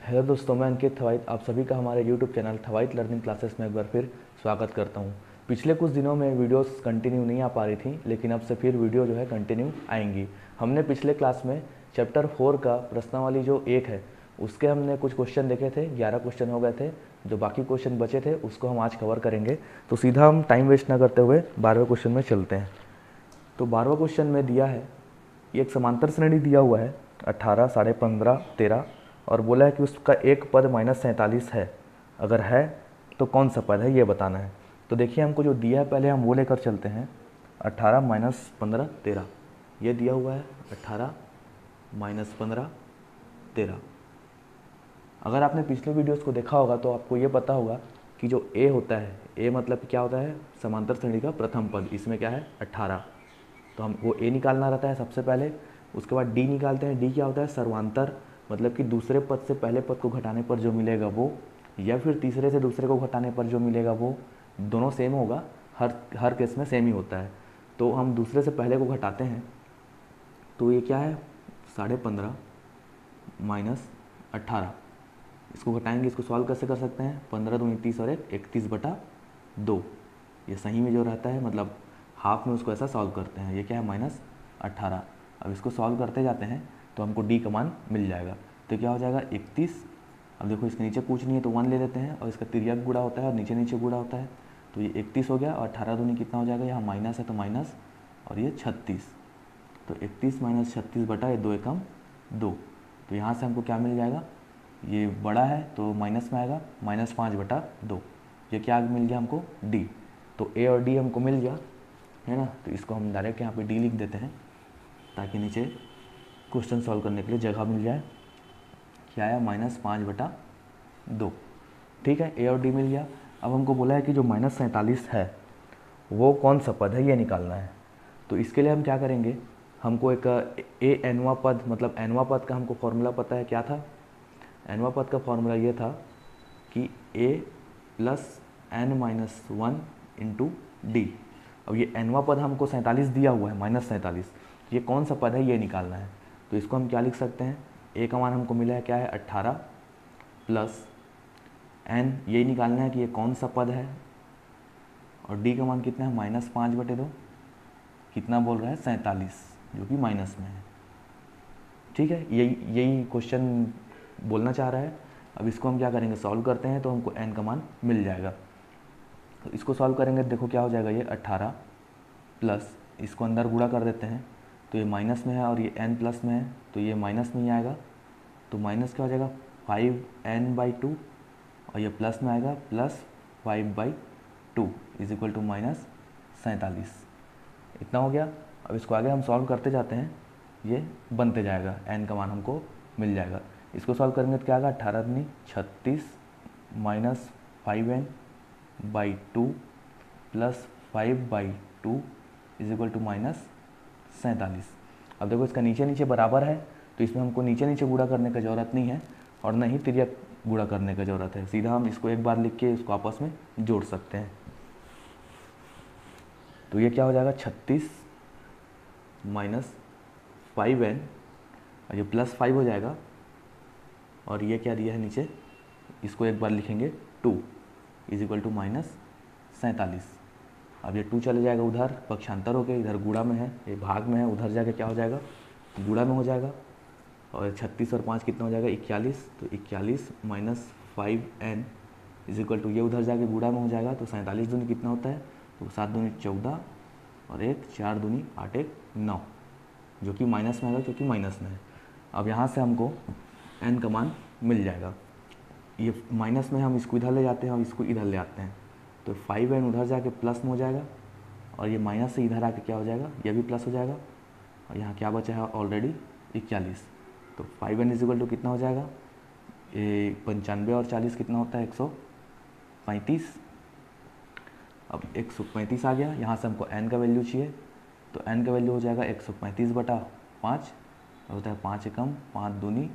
Hello दोस्तों, मैं अंकित थवाइट आप सभी का हमारे यूट्यूब चैनल थवाइट लर्निंग क्लासेस में एक बार फिर स्वागत करता हूं। पिछले कुछ दिनों में वीडियोस कंटिन्यू नहीं आ पा रही थी, लेकिन अब से फिर वीडियो जो है कंटिन्यू आएंगी। हमने पिछले क्लास में चैप्टर 4 का प्रश्नावली जो 1 है उसके हमने कुछ क्वेश्चन देखे थे, 11 क्वेश्चन हो गए थे। जो बाकी क्वेश्चन बचे थे उसको हम आज कवर करेंगे। तो सीधा हम टाइम वेस्ट ना करते हुए 12वें क्वेश्चन में चलते हैं। तो 12वां क्वेश्चन में दिया है, ये एक समांतर श्रेणी दिया हुआ है 18, 15.5, 13 और बोला है कि उसका एक पद -47 है। अगर है तो कौन सा पद है ये बताना है। तो देखिए हमको जो दिया है पहले हम वो लेकर चलते हैं। 18 -15 13 ये दिया हुआ है। 18 -15 13। अगर आपने पिछले वीडियोस को देखा होगा तो आपको ये पता होगा कि जो ए होता है, ए मतलब क्या होता है, समांतर श्रेणी का प्रथम पद। इसमें क्या है 18, तो हमको ए निकालना रहता है सबसे पहले। उसके बाद डी निकालते हैं। डी क्या होता है, सर्वांतर, मतलब कि दूसरे पद से पहले पद को घटाने पर जो मिलेगा वो, या फिर तीसरे से दूसरे को घटाने पर जो मिलेगा वो, दोनों सेम होगा। हर केस में सेम ही होता है। तो हम दूसरे से पहले को घटाते हैं, तो ये क्या है 15.5 -18। इसको घटाएंगे, इसको सॉल्व कैसे कर सकते हैं, 15 दूनी 30 और 1 31/2। ये सही में जो रहता है, मतलब हाफ में उसको ऐसा सॉल्व करते हैं। ये क्या है -18। अब इसको सॉल्व करते जाते हैं तो हमको डी का मान मिल जाएगा। तो क्या हो जाएगा 31। अब देखो इसके नीचे कुछ नहीं है तो 1 ले लेते हैं, और इसका तिर्यक गुणा होता है और नीचे नीचे गुणा होता है। तो ये 31 हो गया, और 18 दूनी कितना हो जाएगा, यहाँ माइनस है तो माइनस, और ये 36। तो 31 - 36 2 एकम 2। तो यहाँ से हमको क्या मिल जाएगा, ये बड़ा है तो माइनस में आएगा, -5/2। ये क्या मिल गया हमको, डी। तो ए और डी हमको मिल गया है ना। तो इसको हम डायरेक्ट यहाँ पे डी लिख देते हैं ताकि नीचे क्वेश्चन सॉल्व करने के लिए जगह मिल जाए। क्या आया, -5/2। ठीक है, ए और डी मिल गया। अब हमको बोला है कि जो -47 है वो कौन सा पद है ये निकालना है। तो इसके लिए हम क्या करेंगे, हमको एक ए एनवा पद, मतलब एनवा पद का हमको फॉर्मूला पता है, क्या था, एनवा पद का फॉर्मूला ये था कि a + n-1 इंटू डी। अब ये एनवा पद हमको 47 दिया हुआ है, -47, ये कौन सा पद है ये निकालना है। तो इसको हम क्या लिख सकते हैं, ए का मान हमको मिला है क्या है 18 प्लस n, यही निकालना है कि ये कौन सा पद है, और डी का मान कितना है -5/2, कितना बोल रहा है 47, जो कि माइनस में है। ठीक है, यही क्वेश्चन बोलना चाह रहा है। अब इसको हम क्या करेंगे, सॉल्व करते हैं तो हमको n का मान मिल जाएगा। तो इसको सॉल्व करेंगे तो देखो क्या हो जाएगा, ये 18 प्लस, इसको अंदर गुणा कर देते हैं तो ये माइनस में है और ये n प्लस में है तो ये माइनस में ही आएगा। तो माइनस क्या हो जाएगा 5n/2, और ये प्लस में आएगा +5/2 इज इक्वल टू -47। इतना हो गया। अब इसको आगे हम सॉल्व करते जाते हैं, ये बनते जाएगा, n का मान हमको मिल जाएगा। इसको सॉल्व करेंगे तो क्या आएगा, 18 दूनी 36 -5n/2 plus 5/2 is equal to -47। अब देखो इसका नीचे नीचे बराबर है तो इसमें हमको नीचे नीचे गुणा करने की ज़रूरत नहीं है, और न ही तिर्यक गुणा करने की ज़रूरत है। सीधा हम इसको एक बार लिख के इसको आपस में जोड़ सकते हैं। तो ये क्या हो जाएगा 36 - 5n, और ये +5 हो जाएगा, और ये क्या दिया है नीचे, इसको एक बार लिखेंगे 2 इज इक्वल टू -47। अब ये 2 चले जाएगा उधर, पक्षांतर हो गए, इधर गुणा में है, ये भाग में है, उधर जाके क्या हो जाएगा, गुणा में हो जाएगा। और 36 और 5 कितना हो जाएगा 41। तो 41 - 5n इज इक्वल टू, ये उधर जाके गुणा में हो जाएगा तो 47 दूनी कितना होता है, तो 7 दूनी 14 और 1 4 दूनी 8 1 9, जो कि माइनस में आएगा क्योंकि माइनस में है। अब यहाँ से हमको n का मान मिल जाएगा। ये माइनस में हम इसको इधर ले जाते हैं और इसको इधर ले आते हैं, तो 5n उधर जाके प्लस में हो जाएगा, और ये माइनस से इधर आके क्या हो जाएगा, ये भी प्लस हो जाएगा, और यहाँ क्या बचा है ऑलरेडी 41। तो 5n इज इक्वल टू कितना हो जाएगा, ये 95 और 40 कितना होता है 135। अब 135 आ गया, यहाँ से हमको n का वैल्यू चाहिए, तो n का वैल्यू हो जाएगा 135/5, होता है 5 एकम 5 दूनी,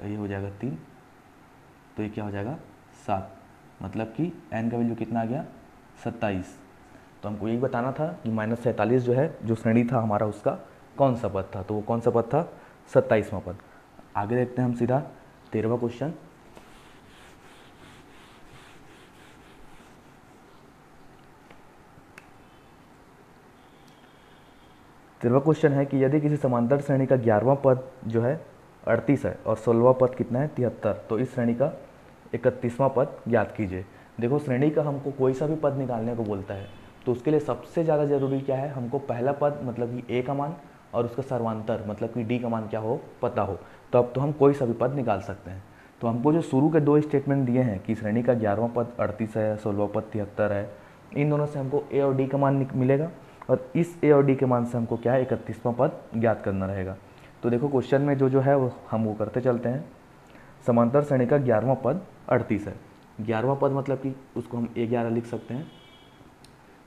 ये हो जाएगा 3, तो ये क्या हो जाएगा 7, मतलब कि n का वैल्यू कितना आ गया 27। तो हमको यही बताना था कि -47 जो है, जो श्रेणी था हमारा, उसका कौन सा पद था। तो वो कौन सा पद था, 27वां पद। आगे देखते हैं हम सीधा 13वां क्वेश्चन। 13वां क्वेश्चन है कि यदि किसी समांतर श्रेणी का 11वां पद जो है 38 है और 16वां पद कितना है 73, तो इस श्रेणी का 31वां पद ज्ञात कीजिए। देखो श्रेणी का हमको कोई सा भी पद निकालने को बोलता है तो उसके लिए सबसे ज़्यादा ज़रूरी क्या है, हमको पहला पद मतलब कि ए का मान और उसका सर्वांतर मतलब कि डी का मान क्या हो पता हो, तो अब तो हम कोई सा भी पद निकाल सकते हैं। तो हमको जो शुरू के 2 स्टेटमेंट दिए हैं कि श्रेणी का 11वां पद 38 है, 16वां पद 73 है, इन दोनों से हमको ए और डी का मान मिलेगा और इस ए और डी के मान से हमको क्या है 31वां पद ज्ञात करना रहेगा। तो देखो क्वेश्चन में जो है वो हम वो करते चलते हैं। समांतर श्रेणी का 11वां पद 38 है। 11वां पद मतलब कि उसको हम A11 लिख सकते हैं।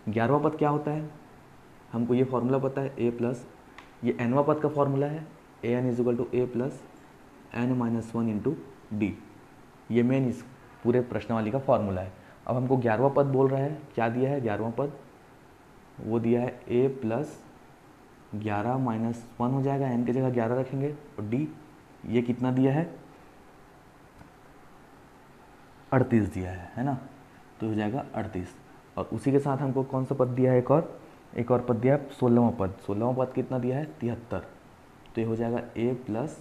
11वां पद क्या होता है, हमको ये फॉर्मूला पता है A प्लस ये nवां पद का फॉर्मूला है an = a plus n-1 into D. ये मेन इस पूरे प्रश्नावली का फॉर्मूला है। अब हमको 11वां पद बोल रहा है, क्या दिया है 11वां पद, वो दिया है a प्लस 11 - 1 हो जाएगा, n की जगह 11 रखेंगे और d ये कितना दिया है 38 दिया है ना, तो हो जाएगा 38। और उसी के साथ हमको कौन सा पद दिया है, एक और पद दिया है 16वां पद। 16वां पद कितना दिया है 73, तो ये हो जाएगा a प्लस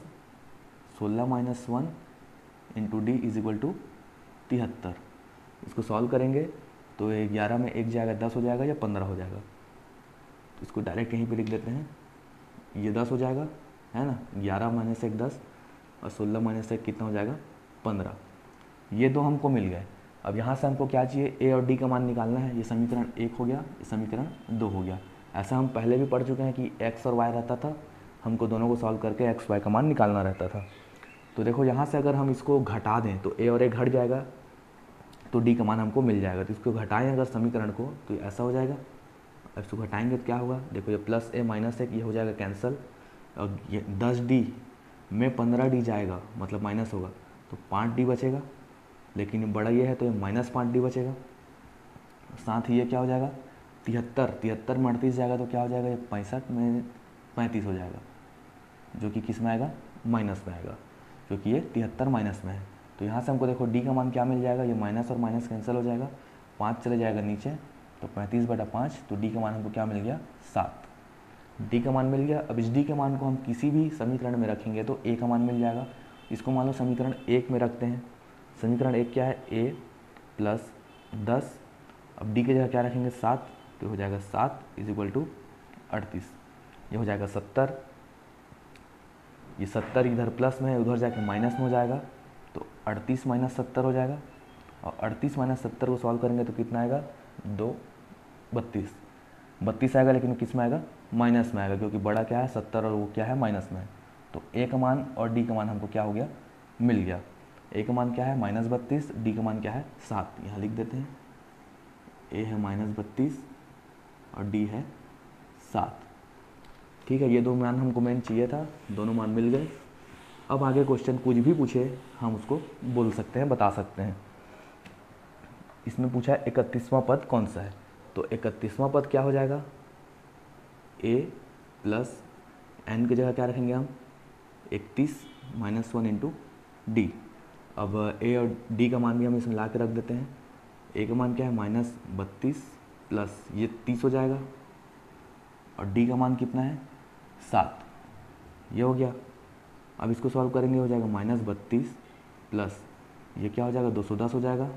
16 - 1 इंटू डी = 73। इसको सॉल्व करेंगे तो ये 11 में 1 जाएगा 10 हो जाएगा या 15 हो जाएगा, तो इसको डायरेक्ट यहीं पे लिख लेते हैं, ये 10 हो जाएगा है ना, 11 - 1 10 और 16 - 1 कितना हो जाएगा 15। ये दो हमको मिल गए। अब यहाँ से हमको क्या चाहिए, ए और डी का मान निकालना है। ये समीकरण 1 हो गया, ये समीकरण 2 हो गया। ऐसा हम पहले भी पढ़ चुके हैं कि एक्स और वाई रहता था, हमको दोनों को सॉल्व करके एक्स वाई का मान निकालना रहता था। तो देखो यहाँ से अगर हम इसको घटा दें तो ए और ए घट जाएगा, तो डी का मान हमको मिल जाएगा। तो इसको घटाएं अगर समीकरण को तो ऐसा हो जाएगा। अब इसको घटाएंगे तो क्या होगा, देखो ये प्लस ए माइनस ए ये हो जाएगा कैंसिल, और ये 10d में 15d जाएगा मतलब माइनस होगा, तो 5d बचेगा। लेकिन बड़ा ये है तो ये -5d बचेगा। साथ ही ये क्या हो जाएगा 73 में 38 जाएगा तो क्या हो जाएगा, ये 65 में 35 हो जाएगा, जो कि किस में आएगा माइनस में आएगा, क्योंकि ये 73 माइनस में है। तो यहाँ से हमको देखो डी का मान क्या मिल जाएगा, ये माइनस और माइनस कैंसिल हो जाएगा, 5 चले जाएगा नीचे, तो 35/5, तो डी का मान हमको क्या मिल गया 7। डी का मान मिल गया। अब इस डी के मान को हम किसी भी समीकरण में रखेंगे तो ए का मान मिल जाएगा। इसको मान लो समीकरण 1 में रखते हैं। समीकरण 1 क्या है, a प्लस 10, अब डी की जगह क्या रखेंगे 7, तो हो जाएगा 7 = 38। ये हो जाएगा 70, ये 70 इधर प्लस में है, उधर जाके माइनस में हो जाएगा, तो 38 - 70 हो जाएगा। और 38 - 70 को सॉल्व करेंगे तो कितना आएगा 2 32 आएगा, लेकिन किस में आएगा माइनस में आएगा, क्योंकि बड़ा क्या है 70 और वो क्या है माइनस में है। तो ए का मान और डी का मान हमको क्या हो गया मिल गया। ए का मान क्या है -32, डी का मान क्या है 7, यहाँ लिख देते हैं। ए है -32 और डी है 7। ठीक है, ये दो मान हमको मेन चाहिए था, दोनों मान मिल गए। अब आगे क्वेश्चन कुछ भी पूछे हम उसको बोल सकते हैं, बता सकते हैं। इसमें पूछा है 31वां पद कौन सा है, तो 31वां पद क्या हो जाएगा, a प्लस n की जगह क्या रखेंगे हम 31 - 1 इंटू डी। अब a और d का मान भी हम इसमें ला के रख देते हैं। a का मान क्या है -32 प्लस ये 30 हो जाएगा, और d का मान कितना है 7, ये हो गया। अब इसको सॉल्व करेंगे, हो जाएगा -32 प्लस ये क्या हो जाएगा 210 हो जाएगा,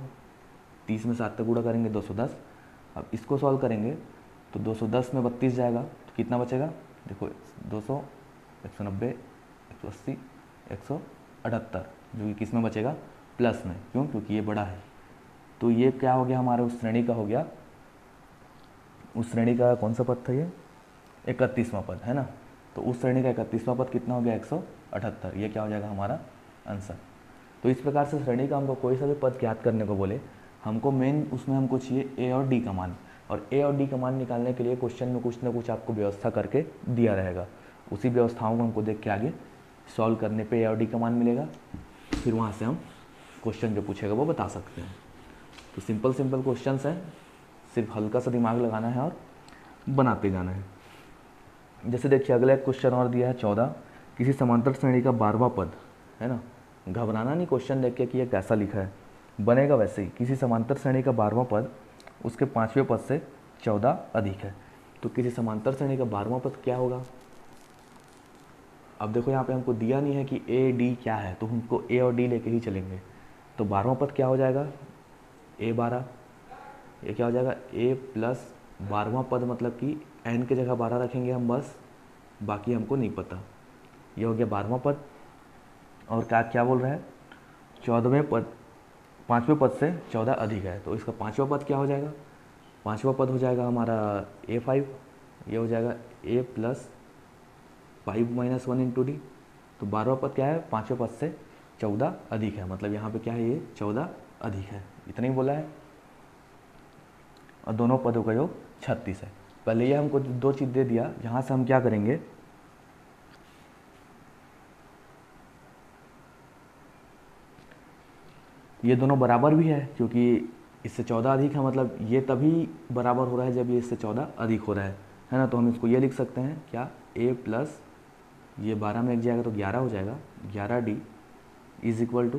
30 में 7 तक गुणा करेंगे 210। अब इसको सॉल्व करेंगे तो 210 में 32 जाएगा तो कितना बचेगा, देखो 200 190 180 178, जो कि किस में बचेगा प्लस में, क्यों, क्योंकि ये बड़ा है। तो ये क्या हो गया हमारे उस श्रेणी का हो गया, उस श्रेणी का कौन सा पद था ये 31वां पद है ना। तो उस श्रेणी का 31वां पद कितना हो गया 178, ये क्या हो जाएगा हमारा आंसर। तो इस प्रकार से श्रेणी का हमको कोई सा भी पद ज्ञात करने को बोले, हमको मेन उसमें हमको चाहिए ए और डी का मान, और ए और डी का मान निकालने के लिए क्वेश्चन में कुछ ना कुछ आपको व्यवस्था करके दिया रहेगा। उसी व्यवस्थाओं को हमको देख के आगे सॉल्व करने पे ए और डी का मान मिलेगा, फिर वहाँ से हम क्वेश्चन जो पूछेगा वो बता सकते हैं। तो सिंपल क्वेश्चंस हैं, सिर्फ हल्का सा दिमाग लगाना है और बनाते जाना है। जैसे देखिए अगला एक क्वेश्चन और दिया है 14, किसी समांतर श्रेणी का 12वां पद है ना, घबराना नहीं क्वेश्चन देख के कि ये कैसा लिखा है, बनेगा वैसे ही। किसी समांतर श्रेणी का 12वां पद उसके 5वें पद से 14 अधिक है। तो किसी समांतर श्रेणी का 12वां पद क्या होगा। अब देखो यहाँ पे हमको दिया नहीं है कि ए डी क्या है, तो हमको ए और डी लेके ही चलेंगे। तो 12वां पद क्या हो जाएगा, A12। ये क्या हो जाएगा, A प्लस 12वां पद, मतलब कि n की जगह 12 रखेंगे हम बस, बाकी हमको नहीं पता। ये हो गया 12वां पद। और क्या क्या बोल रहा है, 14वें पद, 5वें पद से 14 अधिक है, तो इसका 5वां पद क्या हो जाएगा, 5वां पद हो जाएगा हमारा A5। ये हो जाएगा A plus 5 minus 1 into d. तो 12वां पद क्या है, 5वें पद से 14 अधिक है, मतलब यहाँ पे क्या है, ये 14 अधिक है, इतना ही बोला है। और दोनों पदों का योग 36 है। पहले ये हमको दो चीज़ दे दिया, यहाँ से हम क्या करेंगे, ये दोनों बराबर भी है, क्योंकि इससे 14 अधिक है, मतलब ये तभी बराबर हो रहा है जब ये इससे 14 अधिक हो रहा है ना। तो हम इसको ये लिख सकते हैं क्या, A प्लस ये 12 में एक जाएगा तो 11 हो जाएगा, 11D is equal to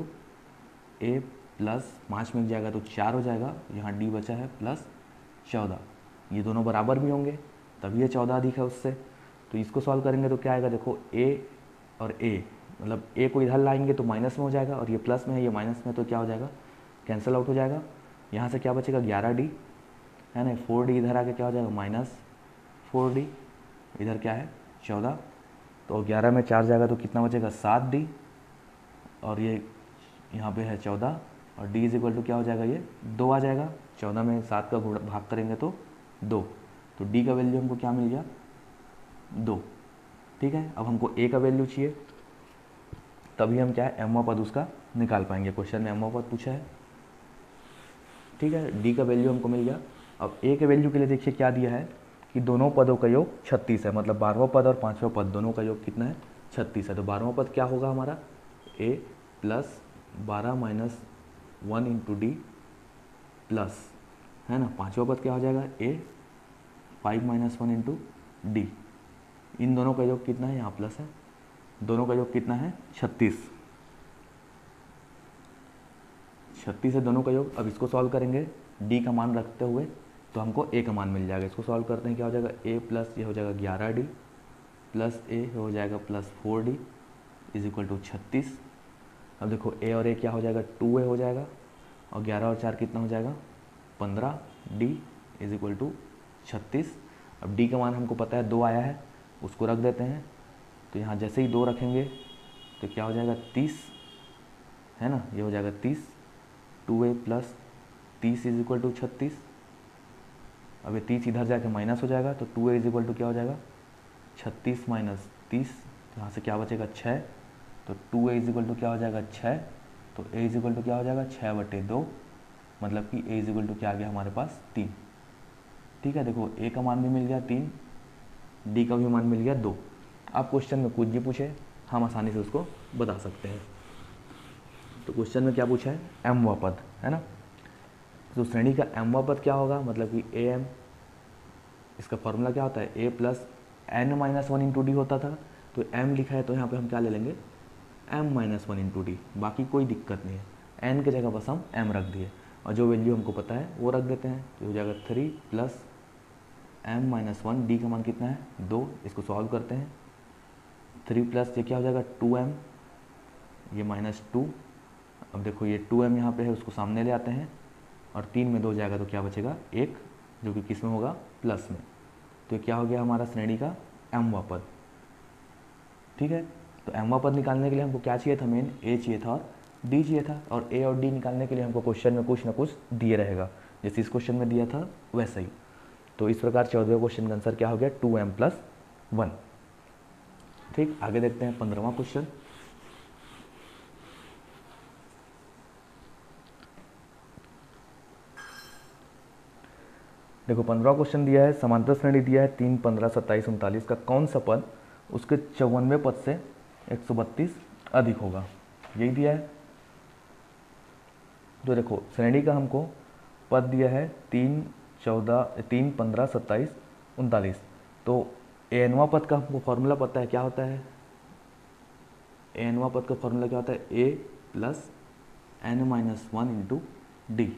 A plus 5 में एक जाएगा तो 4 हो जाएगा, यहाँ D बचा है प्लस 14। ये दोनों बराबर भी होंगे तभी ये 14 अधिक है उससे। तो इसको सॉल्व करेंगे तो क्या आएगा, देखो A और A, मतलब A को इधर लाएंगे तो माइनस में हो जाएगा, और ये प्लस में है, ये माइनस में, तो क्या हो जाएगा, कैंसिल आउट हो जाएगा। यहाँ से क्या बचेगा, 11D है ना, 4D इधर आके क्या हो जाएगा, माइनस 4D, इधर क्या है 14, तो 11 में 4 जाएगा तो कितना बचेगा, 7D, और ये यहाँ पे है 14, और D इज इक्वल टू क्या हो जाएगा, ये 2 आ जाएगा। 14 में 7 का भाग करेंगे तो 2, तो D का वैल्यू हमको क्या मिल गया, 2। ठीक है, अब हमको A का वैल्यू चाहिए, तभी हम क्या है, एमवा पद उसका निकाल पाएंगे। क्वेश्चन में एमवा पद पूछा है, ठीक है। D का वैल्यू हमको मिल गया। अब A के वैल्यू के लिए देखिए क्या दिया है कि दोनों पदों का योग 36 है, मतलब 12वां पद और 5वां पद दोनों का योग कितना है, 36 है। तो 12वां पद क्या होगा हमारा, A plus 12 minus 1 into D plus, है ना, 5वां पद क्या हो जाएगा, A 5 माइनस 1 इंटू डी। इन दोनों का योग कितना है, यहाँ प्लस है, दोनों का योग कितना है, 36। 36 है दोनों का योग। अब इसको सॉल्व करेंगे D का मान रखते हुए, तो हमको A का मान मिल जाएगा। इसको सॉल्व करते हैं, क्या हो जाएगा, A प्लस ये हो जाएगा 11D प्लस A हो जाएगा plus 4D is equal to 36। अब देखो A और A क्या हो जाएगा, 2A हो जाएगा, और 11 और 4 कितना हो जाएगा, 15D इज इक्वल टू 36। अब D का मान हमको पता है 2 आया है, उसको रख देते हैं। तो यहाँ जैसे ही 2 रखेंगे तो क्या हो जाएगा, 30, है ना, ये हो जाएगा 30। 2A plus 30 is equal to 36। अब ये 30 इधर जाके माइनस हो जाएगा, तो 2A इज इक्वल टू क्या हो जाएगा, 36 माइनस 30, यहाँ से क्या बचेगा, 6। तो 2A इज इक्वल टू क्या हो जाएगा, 6। तो A इज इक्वल टू क्या हो जाएगा, 6/2, मतलब कि A इज इक्वल टू क्या आ गया हमारे पास, 3। ठीक है, देखो A का मान भी मिल गया 3, D का भी मान मिल गया 2। अब क्वेश्चन में कुछ भी पूछे हम आसानी से उसको बता सकते हैं। तो क्वेश्चन में क्या पूछा है, एमवा पद, है ना। तो श्रेणी का एमवा पद क्या होगा, मतलब कि AM, इसका फॉर्मूला क्या होता है, A plus n minus 1 into D होता था। तो M लिखा है तो यहाँ पे हम क्या ले लेंगे, m माइनस 1 इंटू डी, बाकी कोई दिक्कत नहीं है। n की जगह बस हम m रख दिए, और जो वैल्यू हमको पता है वो रख देते हैं। तो हो जाएगा 3 प्लस m माइनस 1, डी का मान कितना है, 2। इसको सॉल्व करते हैं, 3 प्लस ये क्या हो जाएगा, 2m, ये माइनस 2। अब देखो ये 2m यहाँ पे है, उसको सामने ले आते हैं, और 3 में 2 जाएगा तो क्या बचेगा, 1, जो कि किस में होगा, प्लस में। तो क्या हो गया हमारा श्रेणी का एमवा पद। ठीक है, तो एमवा पद निकालने के लिए हमको क्या चाहिए था, मेन A चाहिए था और D चाहिए था। और A और D निकालने के लिए हमको क्वेश्चन में कुछ ना कुछ दिए रहेगा, जैसे इस क्वेश्चन में दिया था वैसा ही। तो इस प्रकार 14वें क्वेश्चन का आंसर क्या हो गया, 2m प्लस 1। ठीक, आगे देखते हैं 15वां क्वेश्चन। देखो 15वां क्वेश्चन दिया है, समांतर श्रेणी दिया है 3, 15, 27, 39 का कौन सा पद उसके 54वें पद से 132 अधिक होगा, यही दिया है। तो देखो श्रेणी का हमको पद दिया है 3, 15, 27, 39। तो एनवा पद का हमको फॉर्मूला पता है, क्या होता है, एनवा पद का फॉर्मूला क्या होता है, A plus n minus 1 into D.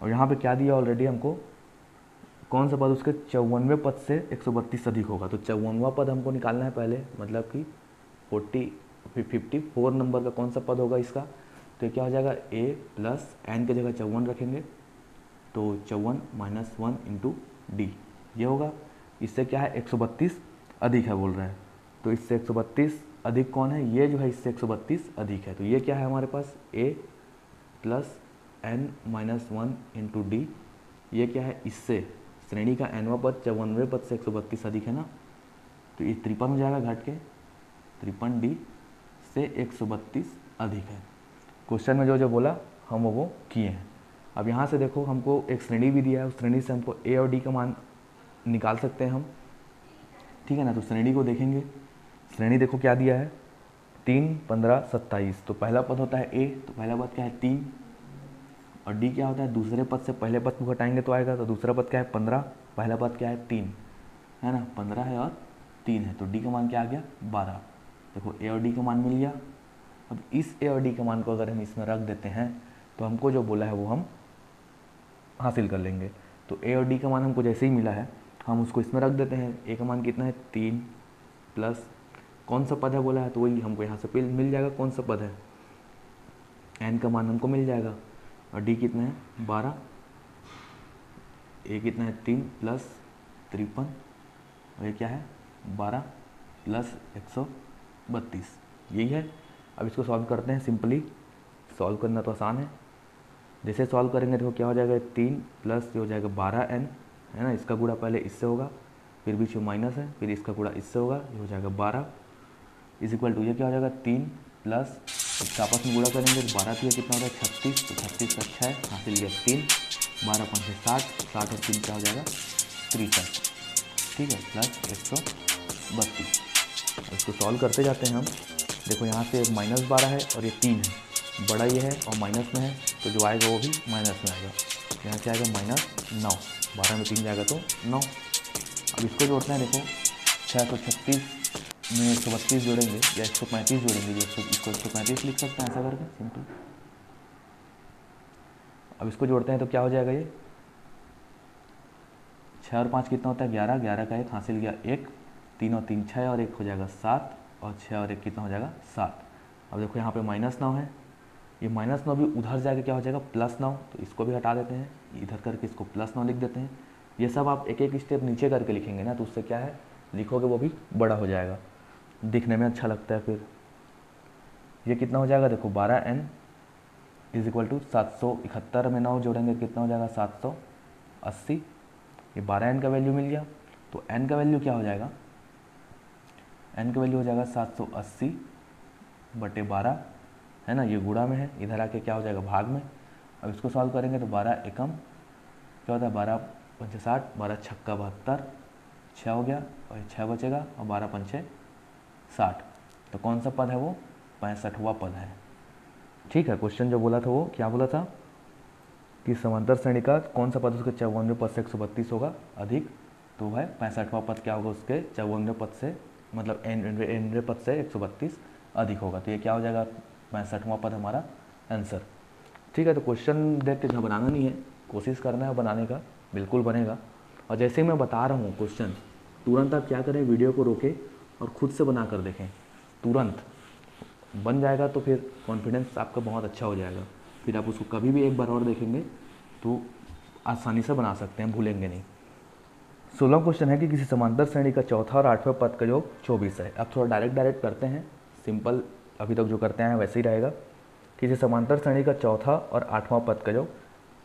और यहाँ पे क्या दिया ऑलरेडी हमको, कौन सा पद उसके 54वें पद से 132 अधिक होगा। तो 54वां पद हमको निकालना है पहले, मतलब कि 54 नंबर का कौन सा पद होगा इसका। तो ये क्या हो जाएगा, a प्लस एन की जगह 54 रखेंगे तो 54 माइनस 1 इंटू डी ये होगा। इससे क्या है 132 अधिक है बोल रहा है, तो इससे 132 अधिक कौन है, ये जो है इससे 132 अधिक है। तो ये क्या है हमारे पास a plus N minus 1 into D, ये क्या है इससे श्रेणी का nवां पद 54वें पद से 132 अधिक है ना, तो ये 53 हो जाएगा घट के 53 डी से 132 अधिक है। क्वेश्चन में जो जो बोला हम वो किए हैं। अब यहाँ से देखो हमको एक श्रेणी भी दिया है, उस श्रेणी से हमको a और d का मान निकाल सकते हैं हम, ठीक है ना। तो श्रेणी को देखेंगे, श्रेणी देखो क्या दिया है 3, 15, 27। तो पहला पद होता है a, तो पहला पद क्या है 3, और d क्या होता है दूसरे पद से पहले पद को घटाएंगे तो आएगा। तो दूसरा पद क्या है 15, पहला पद क्या है 3 है ना, 15 है और 3 है, तो d का मान क्या आ गया 12। देखो a और d का मान मिल गया। अब इस a और d का मान को अगर हम इसमें रख देते हैं तो हमको जो बोला है वो हम हासिल कर लेंगे। तो a और d का मान हमको जैसे ही मिला है हम उसको इसमें रख देते हैं। a का मान कितना है 3 प्लस कौन सा पद है बोला है, तो वही हमको यहाँ से मिल जाएगा कौन सा पद है, n का मान हमको मिल जाएगा। और d कितना है 12, a कितना है 3 प्लस 53, और ये क्या है 12 प्लस 132, यही है। अब इसको सॉल्व करते हैं, सिंपली सॉल्व करना तो आसान है। जैसे सॉल्व करेंगे देखो क्या हो जाएगा 3 प्लस ये हो जाएगा 12n है ना, इसका गुणा पहले इससे होगा, फिर बीच में माइनस है, फिर इसका गुणा इससे होगा, ये हो जाएगा 12 इज इक्वल टू ये क्या हो जाएगा 3 प्लस इसका आपस में गुणा करेंगे तो 12 किया कितना हो जाएगा 36, तो 36 का 6 हासिल किया 3, 12 5 60, 60 और 3 क्या हो जाएगा 63, ठीक है, प्लस 132। अब इसको सॉल्व करते जाते हैं हम। देखो यहाँ से -12 है और ये 3 है, बड़ा ये है और माइनस में है, तो जो आएगा वो भी माइनस में आएगा। यहाँ से आएगा -9, 12 में 3 जाएगा तो 9। अब इसको जोड़ते हैं, देखो 636 में 132 जोड़ेंगे या 135 जोड़ेंगे, जो इसको 135 लिख सकते हैं ऐसा करके सिंपल। अब इसको जोड़ते हैं तो क्या हो जाएगा, ये 6 और 5 कितना होता है 11, 11 का 1 हासिल किया 1, 3 और 3 6 और 1 हो जाएगा 7, और 6 और 1 कितना हो जाएगा 7। अब देखो यहाँ पे -9 है, ये -9 भी उधर जाके क्या हो जाएगा +9, तो इसको भी हटा देते हैं, इधर करके इसको +9 लिख देते हैं। ये सब आप एक एक स्टेप नीचे करके लिखेंगे ना, तो उससे क्या है लिखोगे वो भी बड़ा हो जाएगा, दिखने में अच्छा लगता है। फिर ये कितना हो जाएगा देखो 12n इज इक्वल टू 771 में 9 जोड़ेंगे कितना हो जाएगा 780, ये 12n का वैल्यू मिल गया। तो n का वैल्यू क्या हो जाएगा, n का वैल्यू हो जाएगा 780 बटे 12 है ना, ये गुणा में है, इधर आके क्या हो जाएगा भाग में। अब इसको सॉल्व करेंगे तो 12 एकम क्या होता है 12 पंचे 60, 12 छक्का 72, 6 हो गया और 6 बचेगा, और 12 पंचे 60, तो कौन सा पद है वो 65वां पद है। ठीक है, क्वेश्चन जो बोला था वो क्या बोला था कि समांतर श्रेणी का कौन सा पद उसके 54वें पद से 132 होगा अधिक, तो है 65वां पद क्या होगा उसके 54वें पद से, मतलब nवें पद से 132 अधिक होगा। तो ये क्या हो जाएगा 65वां पद हमारा आंसर। ठीक है, तो क्वेश्चन देख के घबराना नहीं है, कोशिश करना है बनाने का, बिल्कुल बनेगा। और जैसे ही मैं बता रहा हूँ क्वेश्चन, तुरंत आप क्या करें वीडियो को रोकें और ख़ुद से बना कर देखें, तुरंत बन जाएगा तो फिर कॉन्फिडेंस आपका बहुत अच्छा हो जाएगा। फिर आप उसको कभी भी एक बार और देखेंगे तो आसानी से बना सकते हैं, भूलेंगे नहीं। 16वां क्वेश्चन है कि किसी समांतर श्रेणी का चौथा और 8वां पद का योग 24 है। अब थोड़ा डायरेक्ट करते हैं, सिंपल अभी तक जो करते हैं वैसे ही रहेगा। किसी समांतर श्रेणी का चौथा और 8वां पद का योग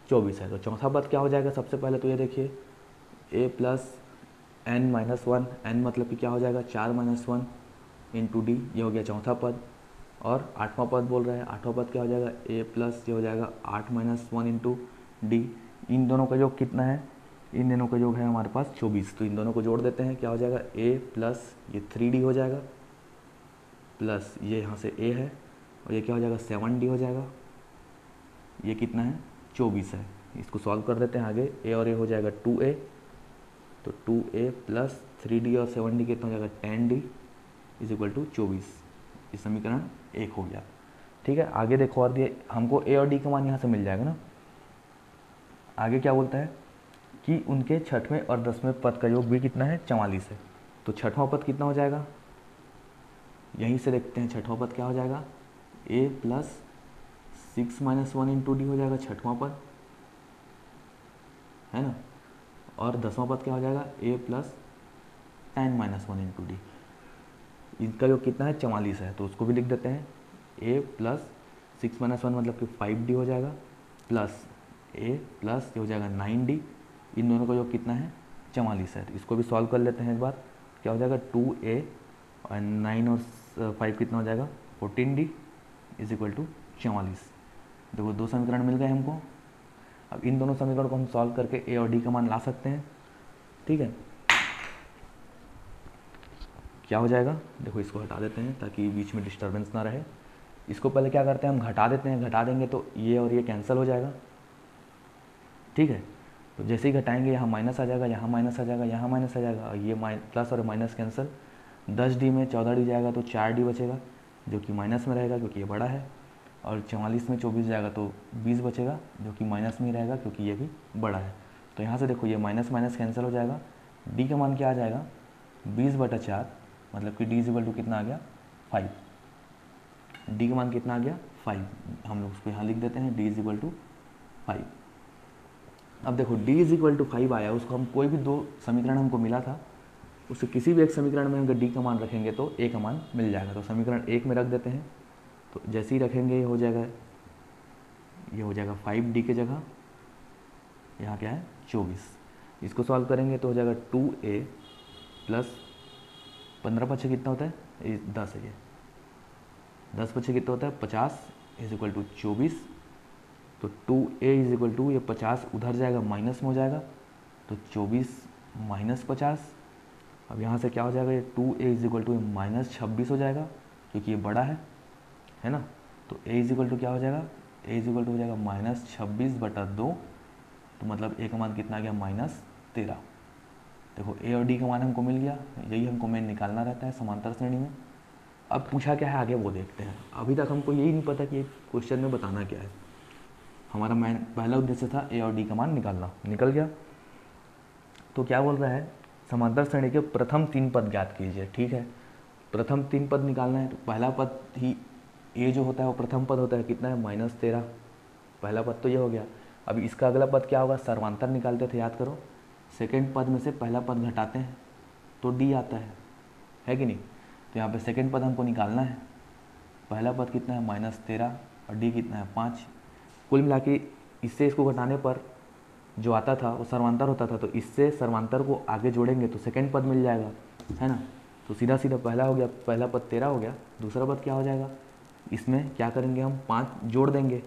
24 है। तो चौथा पद क्या हो जाएगा, सबसे पहले तो ये देखिए a plus n minus 1, n मतलब कि क्या हो जाएगा 4 - 1 इंटू डी, ये हो गया चौथा पद। और 8वां पद बोल रहा है, 8वां पद क्या हो जाएगा a प्लस ये हो जाएगा 8 - 1 इंटू डी। इन दोनों का योग कितना है, इन दोनों का योग है हमारे पास 24, तो इन दोनों को जोड़ देते हैं, क्या हो जाएगा a प्लस ये 3d हो जाएगा, प्लस ये यहाँ से a है, और ये क्या हो जाएगा 7d हो जाएगा, ये कितना है 24 है। इसको सॉल्व कर देते हैं आगे, a और a हो जाएगा 2a, तो 2a प्लस 3d और 7d कितना हो जाएगा 10d इज इक्वल टू 24। ये समीकरण 1 हो गया। ठीक है, आगे देखो और दिए हमको a और d का मान यहाँ से मिल जाएगा ना। आगे क्या बोलता है कि उनके छठवें और 10वें पद का योग भी कितना है, 44 है। तो छठवां पद कितना हो जाएगा, यहीं से देखते हैं छठवां पद क्या हो जाएगा, a plus 6 minus 1 into D हो जाएगा छठवां पद, है ना। और 10वां पद क्या हो जाएगा, a plus 10 minus 1 into D. इनका योग कितना है, 44 है, तो उसको भी लिख देते हैं a प्लस 6 माइनस 1 मतलब कि 5d हो जाएगा, प्लस a प्लस ये हो जाएगा 9d। इन दोनों का योग कितना है, 44 है। तो इसको भी सॉल्व कर लेते हैं एक बार। क्या हो जाएगा, 2a और 9 और 5 कितना हो जाएगा, 14d इज इक्वल टू 44। देखो दो समीकरण मिल गए हमको। अब इन दोनों समीकरण को हम सॉल्व करके a और d का मान ला सकते हैं। ठीक है, क्या हो जाएगा, देखो इसको हटा देते हैं ताकि बीच में डिस्टर्बेंस ना रहे। इसको पहले क्या करते हैं, हम घटा देते हैं, घटा देंगे तो ये और ये कैंसिल हो जाएगा। ठीक है, तो जैसे ही घटाएंगे यहाँ माइनस आ जाएगा, यहाँ माइनस आ जाएगा, यहाँ माइनस आ जाएगा, और ये प्लस और माइनस कैंसिल। 10d में 14d जाएगा तो 4d बचेगा जो कि माइनस में रहेगा क्योंकि ये बड़ा है, और 44 में 24 जाएगा तो 20 बचेगा जो कि माइनस में ही रहेगा क्योंकि ये भी बड़ा है। तो यहाँ से देखो ये माइनस माइनस कैंसिल हो जाएगा, d का मान क्या आ जाएगा, 20/4, मतलब कि d इक्वल टू कितना आ गया, 5। d का मान कितना आ गया, 5। हम लोग उसको यहाँ लिख देते हैं d इक्वल टू 5। अब देखो d इक्वल टू 5 आया, उसको हम कोई भी दो समीकरण हमको मिला था, उससे किसी भी एक समीकरण में अगर d का मान रखेंगे तो a का मान मिल जाएगा। तो समीकरण 1 में रख देते हैं, तो जैसे ही रखेंगे ये हो जाएगा 5d की जगह, यहाँ क्या है 24। इसको सॉल्व करेंगे तो हो जाएगा 2a प्लस 15 पछे कितना होता है, ये 10 है, ये 10 पछे कितना होता है 50 इज इक्वल टू 24। तो 2a इज इक्वल टू, ये 50 उधर जाएगा माइनस में हो जाएगा, तो 24 माइनस 50। अब यहाँ से क्या हो जाएगा, ये 2a is equal to minus 26 हो जाएगा क्योंकि ये बड़ा है ना। तो a इज इक्वल टू क्या हो जाएगा, a इज इक्वल टू हो जाएगा -26/2। तो मतलब a का मान कितना आ गया, -13। देखो a और d का मान हमको मिल गया, यही हमको मेन निकालना रहता है समांतर श्रेणी में। अब पूछा क्या है आगे वो देखते हैं। अभी तक हमको यही नहीं पता कि क्वेश्चन में बताना क्या है। हमारा पहला उद्देश्य था a और d का मान निकालना, निकल गया। तो क्या बोल रहा है, समांतर श्रेणी के प्रथम 3 पद ज्ञात कीजिए। ठीक है, प्रथम 3 पद निकालना है, तो पहला पद ही a जो होता है वो प्रथम पद होता है, कितना है -13। पहला पद तो ये हो गया। अब इसका अगला पद क्या होगा, सर्वांतर निकालते थे, याद करो। सेकेंड पद में से पहला पद घटाते हैं तो d आता है कि नहीं। तो यहाँ पे सेकेंड पद हमको निकालना है। पहला पद कितना है, -13, और d कितना है 5। कुल मिला के इससे इसको घटाने पर जो आता था वो सर्वांतर होता था, तो इससे सर्वांतर को आगे जोड़ेंगे तो सेकेंड पद मिल जाएगा, है ना। तो सीधा सीधा पहला हो गया, पहला पद 13 हो गया। दूसरा पद क्या हो जाएगा, इसमें क्या करेंगे हम 5 जोड़ देंगे,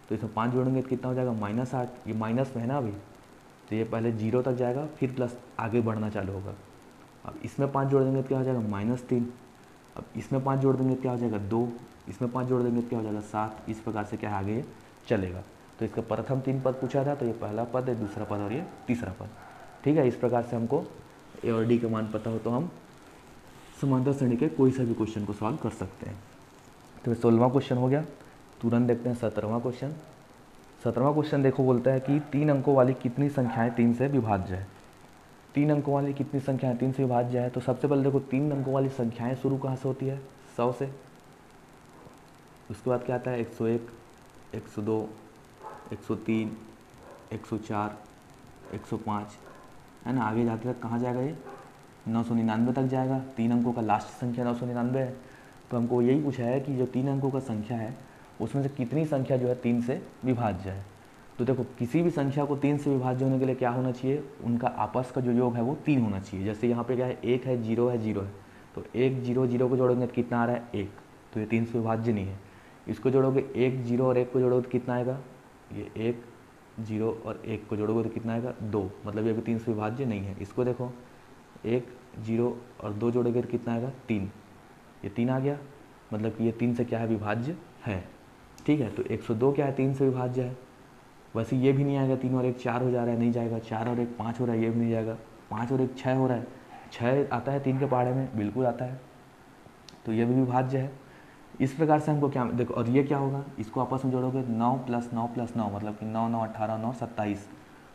तो इसमें 5 जोड़ेंगे तो कितना हो जाएगा, -8। ये माइनस में है ना अभी, तो ये पहले 0 तक जाएगा फिर प्लस आगे बढ़ना चालू होगा। अब इसमें 5 जोड़ देंगे तो क्या हो जाएगा, -3। अब इसमें 5 जोड़ देंगे तो क्या हो जाएगा 2। इसमें 5 जोड़ देंगे तो क्या हो जाएगा 7। इस प्रकार से क्या आगे चलेगा। तो इसका प्रथम 3 पद पूछा था, तो ये पहला पद है, दूसरा पद और ये तीसरा पद। ठीक है, इस प्रकार से हमको ए और डी का मान पता हो तो हम समांतर श्रेणी के कोई सा भी क्वेश्चन को सॉल्व कर सकते हैं। तो 16वां क्वेश्चन हो गया। तुरंत देखते हैं 17वां क्वेश्चन। 17वां क्वेश्चन देखो, बोलता है कि 3 अंकों वाली कितनी संख्याएं 3 से विभाज्य है। 3 अंकों वाली कितनी संख्याएं 3 से विभाज्य है। तो सबसे पहले देखो 3 अंकों वाली संख्याएं शुरू कहाँ से होती है, 100 से। उसके बाद क्या आता है, 101, 102, 103, 104, 105, है ना। आगे जाते तक कहाँ जाएगा, ये 999 तक जाएगा। 3 अंकों का लास्ट संख्या 999 है। तो हमको यही पूछा है कि जो 3 अंकों का संख्या है उसमें से कितनी संख्या जो है 3 से विभाज्य है। तो देखो किसी भी संख्या को 3 से विभाज्य होने के लिए क्या होना चाहिए, उनका आपस का जो योग है वो 3 होना चाहिए। जैसे यहाँ पे क्या है, 1 है, 0 है, 0 है, तो 1 0 0 को जोड़ोगे तो कितना आ रहा है 1, तो ये 3 से विभाज्य नहीं है। इसको जोड़ोगे 1 0 और 1 को जोड़ोगे तो कितना आएगा, ये 1 0 और 1 को जोड़ोगे तो कितना आएगा 2, मतलब ये भी 3 से विभाज्य नहीं है। इसको देखो 1 0 और 2 जोड़ोगे तो कितना आएगा 3, ये 3 आ गया, मतलब कि ये 3 से क्या है विभाज्य है। ठीक है, तो 102 क्या है 3 से विभाज्य है। वैसे ये भी नहीं आएगा, 3 और 1 4 हो जा रहा है, नहीं जाएगा। 4 और 1 5 हो रहा है, ये भी नहीं जाएगा। 5 और 1 6 हो रहा है, 6 आता है 3 के पहाड़े में, बिल्कुल आता है, तो ये भी विभाज्य है। इस प्रकार से हमको क्या देखो, और ये क्या होगा, इसको आपस में जोड़ोगे 9 + 9 + 9, मतलब कि 9 9 18 9 27,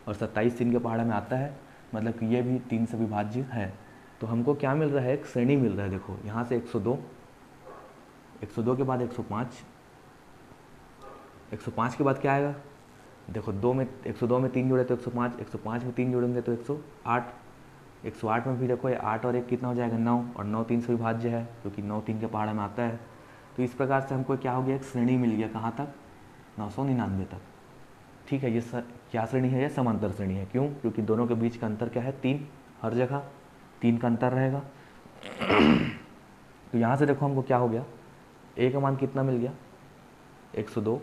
और 27 3 के पहाड़ा में आता है, मतलब कि ये भी 3 से विभाज्य है। तो हमको क्या मिल रहा है, एक श्रेणी मिल रहा है। देखो यहाँ से 102, 102 के बाद 105, 105 के बाद क्या आएगा, देखो 102 में 3 जोड़े तो 105, 105 में 3 जोड़ेंगे तो 108, 108 में भी देखो ये 8 और 1 कितना हो जाएगा 9, और 9 3 से विभाज्य है क्योंकि 9 3 के पहाड़ा में आता है। तो इस प्रकार से हमको क्या हो गया, एक श्रेणी मिल गया, कहाँ तक, 999 तक। ठीक है, ये क्या श्रेणी है, ये समांतर श्रेणी है। क्यों, क्योंकि दोनों के बीच का अंतर क्या है, 3, हर जगह 3 का अंतर रहेगा। तो यहाँ से देखो हमको क्या हो गया, ए का मान कितना मिल गया 102,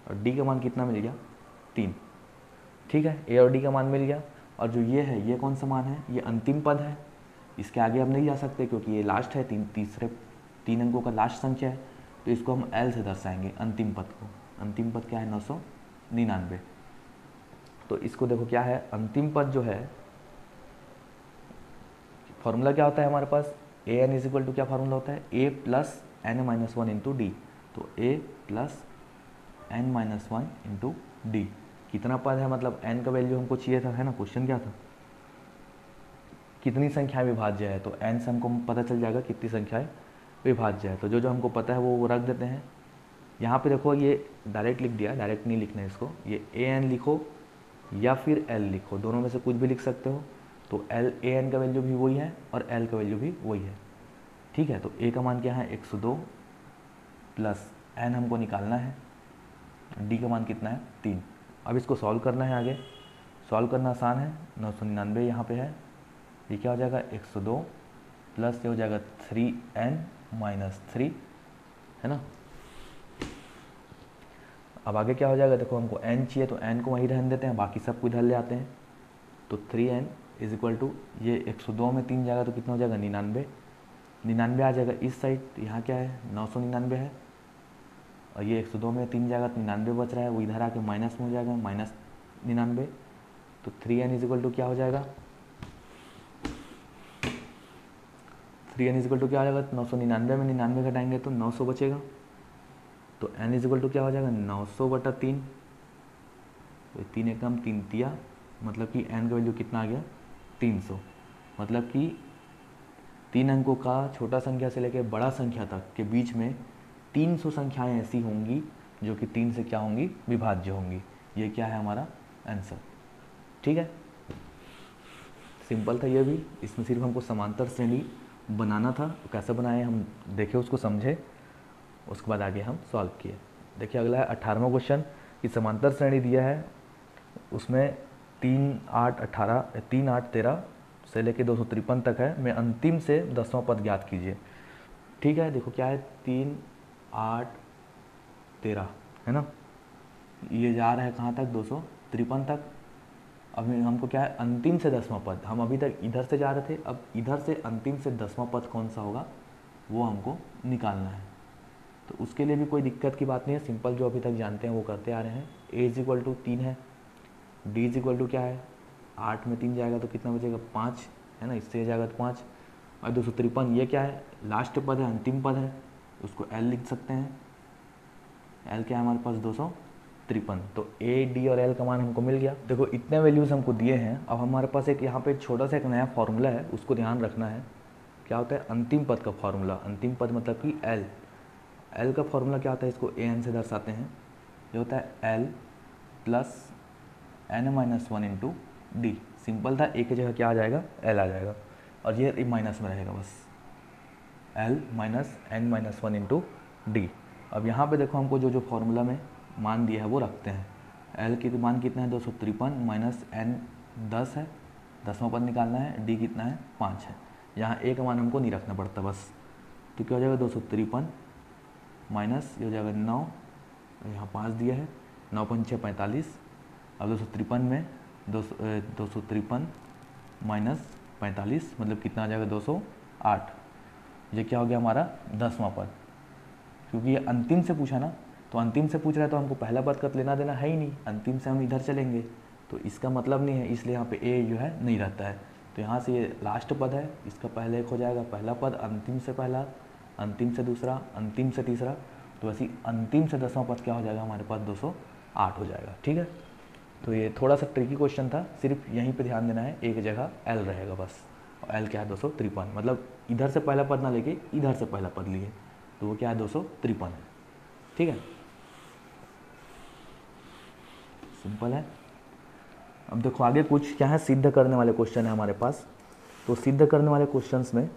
और डी का मान कितना मिल गया 3। ठीक है, ए और डी का मान मिल गया। और जो ये है, ये कौन सा मान है, ये अंतिम पद है, इसके आगे हम नहीं जा सकते क्योंकि ये लास्ट है, तीसरे 3 अंकों का लास्ट संख्या है। तो इसको हम एल से दर्शाएंगे, अंतिम पद को। अंतिम पद क्या है, 999। तो इसको देखो क्या है, अंतिम पद जो है, फॉर्मूला क्या होता है हमारे पास, a n is equal to, क्या फॉर्मूला होता है, a plus N minus 1 into d. तो a plus N minus 1 into d. कितना पद है, मतलब एन का वैल्यू हमको चाहिए था, है ना, क्वेश्चन क्या था, कितनी संख्याएं विभाज्य है। तो एन से हमको पता चल जाएगा कितनी संख्याएं विभाज्य है। तो जो जो हमको पता है वो रख देते हैं। यहाँ पे देखो ये डायरेक्ट लिख दिया, डायरेक्ट नहीं लिखना है इसको, ये ए एन लिखो या फिर एल लिखो, दोनों में से कुछ भी लिख सकते हो। तो एल, ए एन का वैल्यू भी वही है और एल का वैल्यू भी वही है। ठीक है, तो ए का मान क्या है 102 प्लस एन हमको निकालना है, डी का मान कितना है 3। अब इसको सॉल्व करना है, आगे सॉल्व करना आसान है। 999 यहाँ पे है, ये क्या हो जाएगा 102 प्लस ये हो जाएगा 3n माइनस 3, है ना। अब आगे क्या हो जाएगा, देखो हमको n चाहिए तो n को वहीं रहने देते हैं, बाकी सब को इधर ले आते हैं। तो 3n इज इक्वल टू, ये 102 में 3 जाएगा तो कितना हो जाएगा 99, 99 आ जाएगा इस साइड। तो यहाँ क्या है 999 है, और ये 102 में 3 जाएगा तो 99 बच रहा है, वो इधर आके माइनस में हो जाएगा, माइनस 99। तो 3n इज इक्वल टू क्या हो जाएगा, 3n इज इक्वल टू क्या हो जाएगा, 999 में 99 घटाएंगे तो 900 बचेगा। तो n इज इक्वल टू क्या हो जाएगा 900/3। तो 3 एकम 3 तिया, मतलब कि n का वैल्यू कितना आ गया 300। मतलब कि 3 अंकों का छोटा संख्या से लेकर बड़ा संख्या तक के बीच में 300 संख्याएं ऐसी होंगी जो कि 3 से क्या होंगी, विभाज्य होंगी। ये क्या है हमारा आंसर। ठीक है, सिंपल था ये भी। इसमें सिर्फ हमको समांतर श्रेणी बनाना था, कैसे बनाए हम देखे, उसको समझे, उसके बाद आगे हम सॉल्व किए। देखिए अगला है 18वां क्वेश्चन कि समांतर श्रेणी दिया है, उसमें 3 8 18 3 8 13 से लेके 253 तक है। मैं अंतिम से 10वां पद ज्ञात कीजिए। ठीक है, देखो क्या है 3 8 13, है ना, ये जा रहा है कहाँ तक 253 तक। अब हमको क्या है अंतिम से 10वां पद, हम अभी तक इधर से जा रहे थे, अब इधर से अंतिम से 10वां पद कौन सा होगा वो हमको निकालना है। तो उसके लिए भी कोई दिक्कत की बात नहीं है, सिंपल जो अभी तक जानते हैं वो करते आ रहे हैं। ए इज इक्वल टू 3 है, डी इज इक्वल टू क्या है 8 में 3 जाएगा तो कितना बचेगा 5, है ना, इससे जाएगा तो 5। और 253 ये क्या है, लास्ट पद है, अंतिम पद है, उसको एल लिख सकते हैं। एल क्या है हमारे पास 253। तो ए डी और एल का मान हमको मिल गया। देखो इतने वैल्यूज़ हमको दिए हैं। अब हमारे पास एक यहाँ पे छोटा सा एक नया फार्मूला है, उसको ध्यान रखना है। क्या होता है अंतिम पद का फार्मूला, अंतिम पद मतलब कि एल। एल का फार्मूला क्या होता है, इसको ए एन से दर्शाते हैं। ये होता है L plus N minus 1 into D. Simple था, ए की जगह क्या आ जाएगा एल आ जाएगा, और ये माइनस में रहेगा बस, L minus N minus 1 into D. अब यहाँ पे देखो हमको जो जो फार्मूला में मान दिया है वो रखते हैं। एल की मान कितना है 253 माइनस एन 10 है, 10वां पद निकालना है, डी कितना है 5 है। यहाँ ए का मान हमको नहीं रखना पड़ता बस। तो क्या हो जाएगा 253 माइनस ये हो जाएगा 9, यहाँ 5 दिया है, 9 5 6 45। अब 253 में 253 माइनस 45 मतलब कितना आ जाएगा 208। ये क्या हो गया हमारा 10वां पद। क्योंकि ये अंतिम से पूछा ना, तो अंतिम से पूछ रहा है तो हमको पहला पद का लेना देना है ही नहीं, अंतिम से हम इधर चलेंगे तो इसका मतलब नहीं है, इसलिए यहाँ पे ए जो है नहीं रहता है। तो यहाँ से ये लास्ट पद है, इसका पहले एक हो जाएगा पहला पद, अंतिम से पहला, अंतिम से दूसरा, अंतिम से तीसरा। तो वैसे अंतिम से 10वां पद क्या हो जाएगा हमारे पास 208 हो जाएगा। ठीक है, तो ये थोड़ा सा ट्रिकी क्वेश्चन था, सिर्फ यहीं पे ध्यान देना है, एक जगह एल रहेगा बस, और एल क्या है 253, मतलब इधर से पहला पद ना लेके इधर से पहला पद लिए, तो वो क्या है 253 है। ठीक है, सिंपल है। अब देखो आगे कुछ क्या है, सिद्ध करने वाले क्वेश्चन है हमारे पास। तो सिद्ध करने वाले क्वेश्चंस में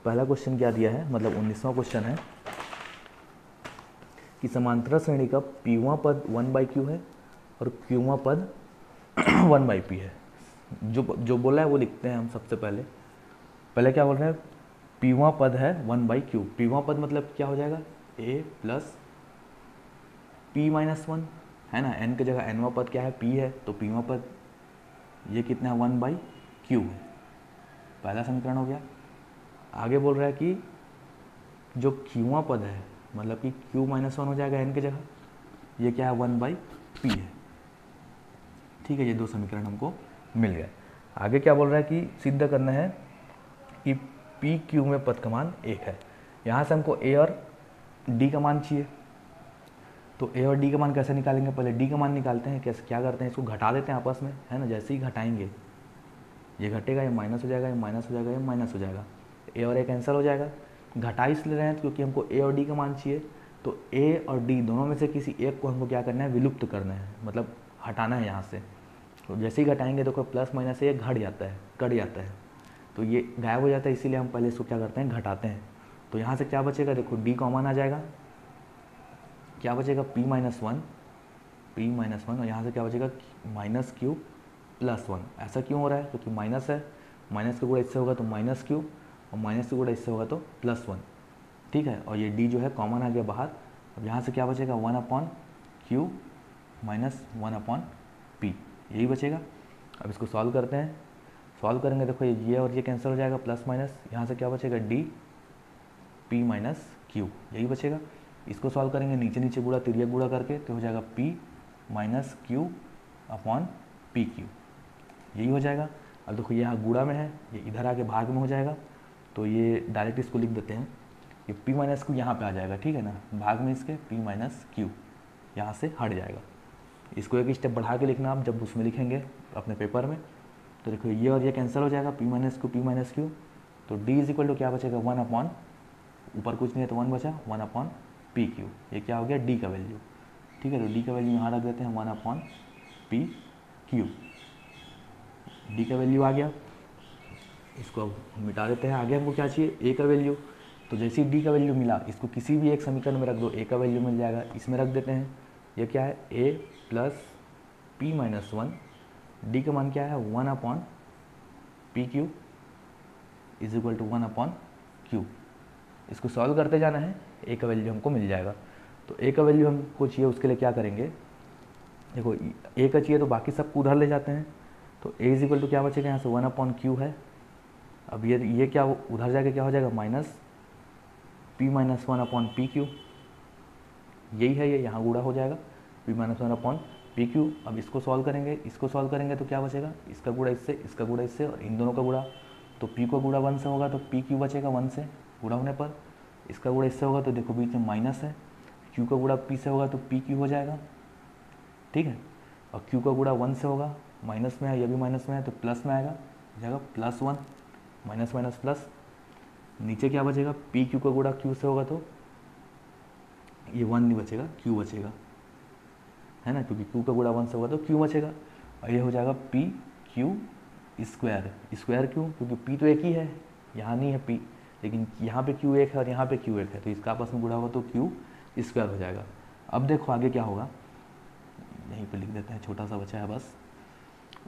पहला क्वेश्चन क्या दिया है, मतलब 19वां क्वेश्चन है कि समांतर श्रेणी का पीवां पद 1/q है और क्यूवां पद 1/p है। जो बोला है वो लिखते हैं हम सबसे पहले। पहले क्या बोल रहे हैं, पीवां पद है 1/q। पीवां पद मतलब क्या हो जाएगा, a प्लस p माइनस 1 है ना, n की जगह nवां पद क्या है, p है, तो पीवां पद ये कितना है 1/q है, पहला समीकरण हो गया। आगे बोल रहा है कि जो क्यूवां पद है, मतलब कि q माइनस 1 हो जाएगा n की जगह, ये क्या है 1/p है। ठीक है, ये दो समीकरण हमको मिल गए। आगे क्या बोल रहा है कि सिद्ध करना है कि पी क्यू में पद का मान 1 है। यहाँ से हमको a और d का मान चाहिए, तो a और d का मान कैसे निकालेंगे, पहले d का मान निकालते हैं। कैसे, क्या करते हैं, इसको घटा देते हैं आपस में, है ना। जैसे ही घटाएंगे ये घटेगा, ये माइनस हो जाएगा, ये माइनस हो जाएगा, ये माइनस हो जाएगा, a और a कैंसिल हो जाएगा। घटा इसलिए रहे हैं क्योंकि हमको a और d का मान चाहिए, तो a और d दोनों में से किसी एक को हमको क्या करना है, विलुप्त करना है, मतलब हटाना है यहाँ से। तो जैसे ही घटाएंगे तो प्लस माइनस ये घट जाता है, कट जाता है, तो ये गायब हो जाता है, इसीलिए हम पहले इसको क्या करते हैं, घटाते हैं। तो यहाँ से क्या बचेगा, देखो d कॉमन आ जाएगा, क्या बचेगा p माइनस 1, और यहाँ से क्या बचेगा माइनस क्यू प्लस 1। ऐसा क्यों हो रहा है, क्योंकि माइनस है, माइनस का गुणा इससे होगा तो माइनस क्यू, और माइनस का गुणा इससे होगा तो प्लस 1। ठीक है, और ये d जो है कॉमन आ गया बाहर। अब यहाँ से क्या बचेगा 1/q माइनस 1/p, यही बचेगा। अब इसको सॉल्व करते हैं, सॉल्व करेंगे, देखो ये और ये कैंसिल हो जाएगा, प्लस माइनस, यहाँ से क्या बचेगा d p माइनस q, यही बचेगा। इसको सॉल्व करेंगे, नीचे नीचे गुणा, तिर्यक गुणा करके, तो हो जाएगा p minus Q upon P Q, यही हो जाएगा। अब देखो यहाँ गुणा में है, ये इधर आके भाग में हो जाएगा, तो ये डायरेक्ट इसको लिख देते हैं, ये p माइनस क्यू यहाँ पे आ जाएगा, ठीक है ना, भाग में इसके p माइनस क्यू यहाँ से हट जाएगा। इसको एक स्टेप बढ़ा के लिखना आप जब उसमें लिखेंगे अपने पेपर में। तो देखो ये और ये कैंसिल हो जाएगा, p माइनस क्यू, तो d इज इक्वल टू क्या बचेगा 1/, ऊपर कुछ नहीं है तो 1 बचा, 1/p क्यू, ये क्या हो गया d का वैल्यू। ठीक है, तो d का वैल्यू यहाँ रख देते हैं 1/p क्यू, d का वैल्यू आ गया। इसको अब मिटा देते हैं, आगे हमको क्या चाहिए, a का वैल्यू। तो जैसे ही d का वैल्यू मिला, इसको किसी भी एक समीकरण में रख दो, a का वैल्यू मिल जाएगा, इसमें रख देते हैं। ये क्या है, a plus p minus 1, d का मान क्या है 1/p Q is equal to 1/q। इसको सॉल्व करते जाना है, a का वैल्यू हमको मिल जाएगा। तो a का वैल्यू हमको चाहिए, उसके लिए क्या करेंगे, देखो a का चाहिए तो बाकी सबको उधर ले जाते हैं, तो a इज इक्वल टू क्या बचेगा, यहाँ से 1/q है। अब ये क्या उधर जाके क्या हो जाएगा, minus p minus 1/p Q, यही है, ये यहाँ गुणा हो जाएगा, p माइनस 1/p क्यू। अब इसको सॉल्व करेंगे, इसको सॉल्व करेंगे तो क्या बचेगा, इसका गुणा इससे, इसका गुणा इससे, और इन दोनों का गुणा, तो p का गुणा 1 से होगा तो p क्यू बचेगा 1 से गुणा होने पर, इसका गुणा इससे होगा तो देखो बीच में माइनस है, q का गुणा p से होगा तो p क्यू हो जाएगा। ठीक है, और q का गुणा 1 से होगा, माइनस में है, यह भी माइनस में है, तो प्लस में आएगा, हो जाएगा +1, माइनस माइनस प्लस, नीचे क्या बचेगा, पी क्यू का गुणा क्यू से होगा तो ये 1 नहीं बचेगा, क्यू बचेगा, है ना, क्योंकि क्यू का गुणा 1 से होगा तो क्यू बचेगा, और ये हो जाएगा पी क्यू स्क्वायर। स्क्वायर क्यों, क्योंकि पी तो एक ही है, यहाँ नहीं है पी, लेकिन यहाँ पे क्यू एक है और यहाँ पे क्यू एक है, तो इसका आपस में गुणा होगा तो क्यू स्क्वायर हो जाएगा। अब देखो आगे क्या होगा, यहीं पे लिख देते हैं, छोटा सा बचा है बस।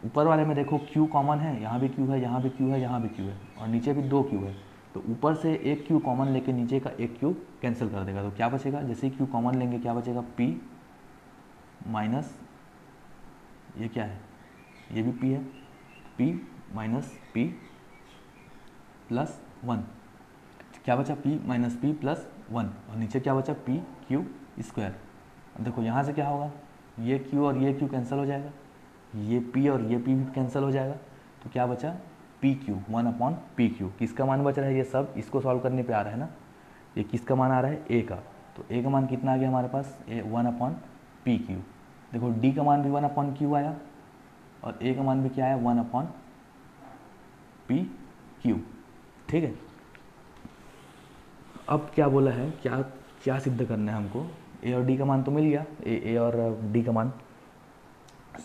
ऊपर वाले में देखो q कॉमन है, यहाँ भी q है, यहाँ भी q है, यहाँ भी q है, और नीचे भी 2 q है, तो ऊपर से एक q कॉमन लेके नीचे का एक q कैंसिल कर देगा, तो क्या बचेगा, जैसे ही q कॉमन लेंगे क्या बचेगा, p माइनस, ये क्या है, ये भी p है, p माइनस p प्लस 1, क्या बचा, p माइनस p प्लस 1, और नीचे क्या बचा, p q स्क्वायर। अब देखो यहाँ से क्या होगा, ये q और ये q कैंसिल हो जाएगा, ये p और ये p भी कैंसिल हो जाएगा, तो क्या बचा, पी क्यू 1/p क्यू। किसका मान बच रहा है, ये सब इसको सॉल्व करने पे आ रहा है ना, ये किसका मान आ रहा है, a का, तो a का मान कितना आ गया हमारे पास, 1/p क्यू। देखो d का मान भी 1/q आया, और ए का मान भी क्या है 1/p/q। ठीक है, अब क्या बोला है, क्या क्या सिद्ध करना है हमको। ए और डी का मान तो मिल गया, ए और डी का मान।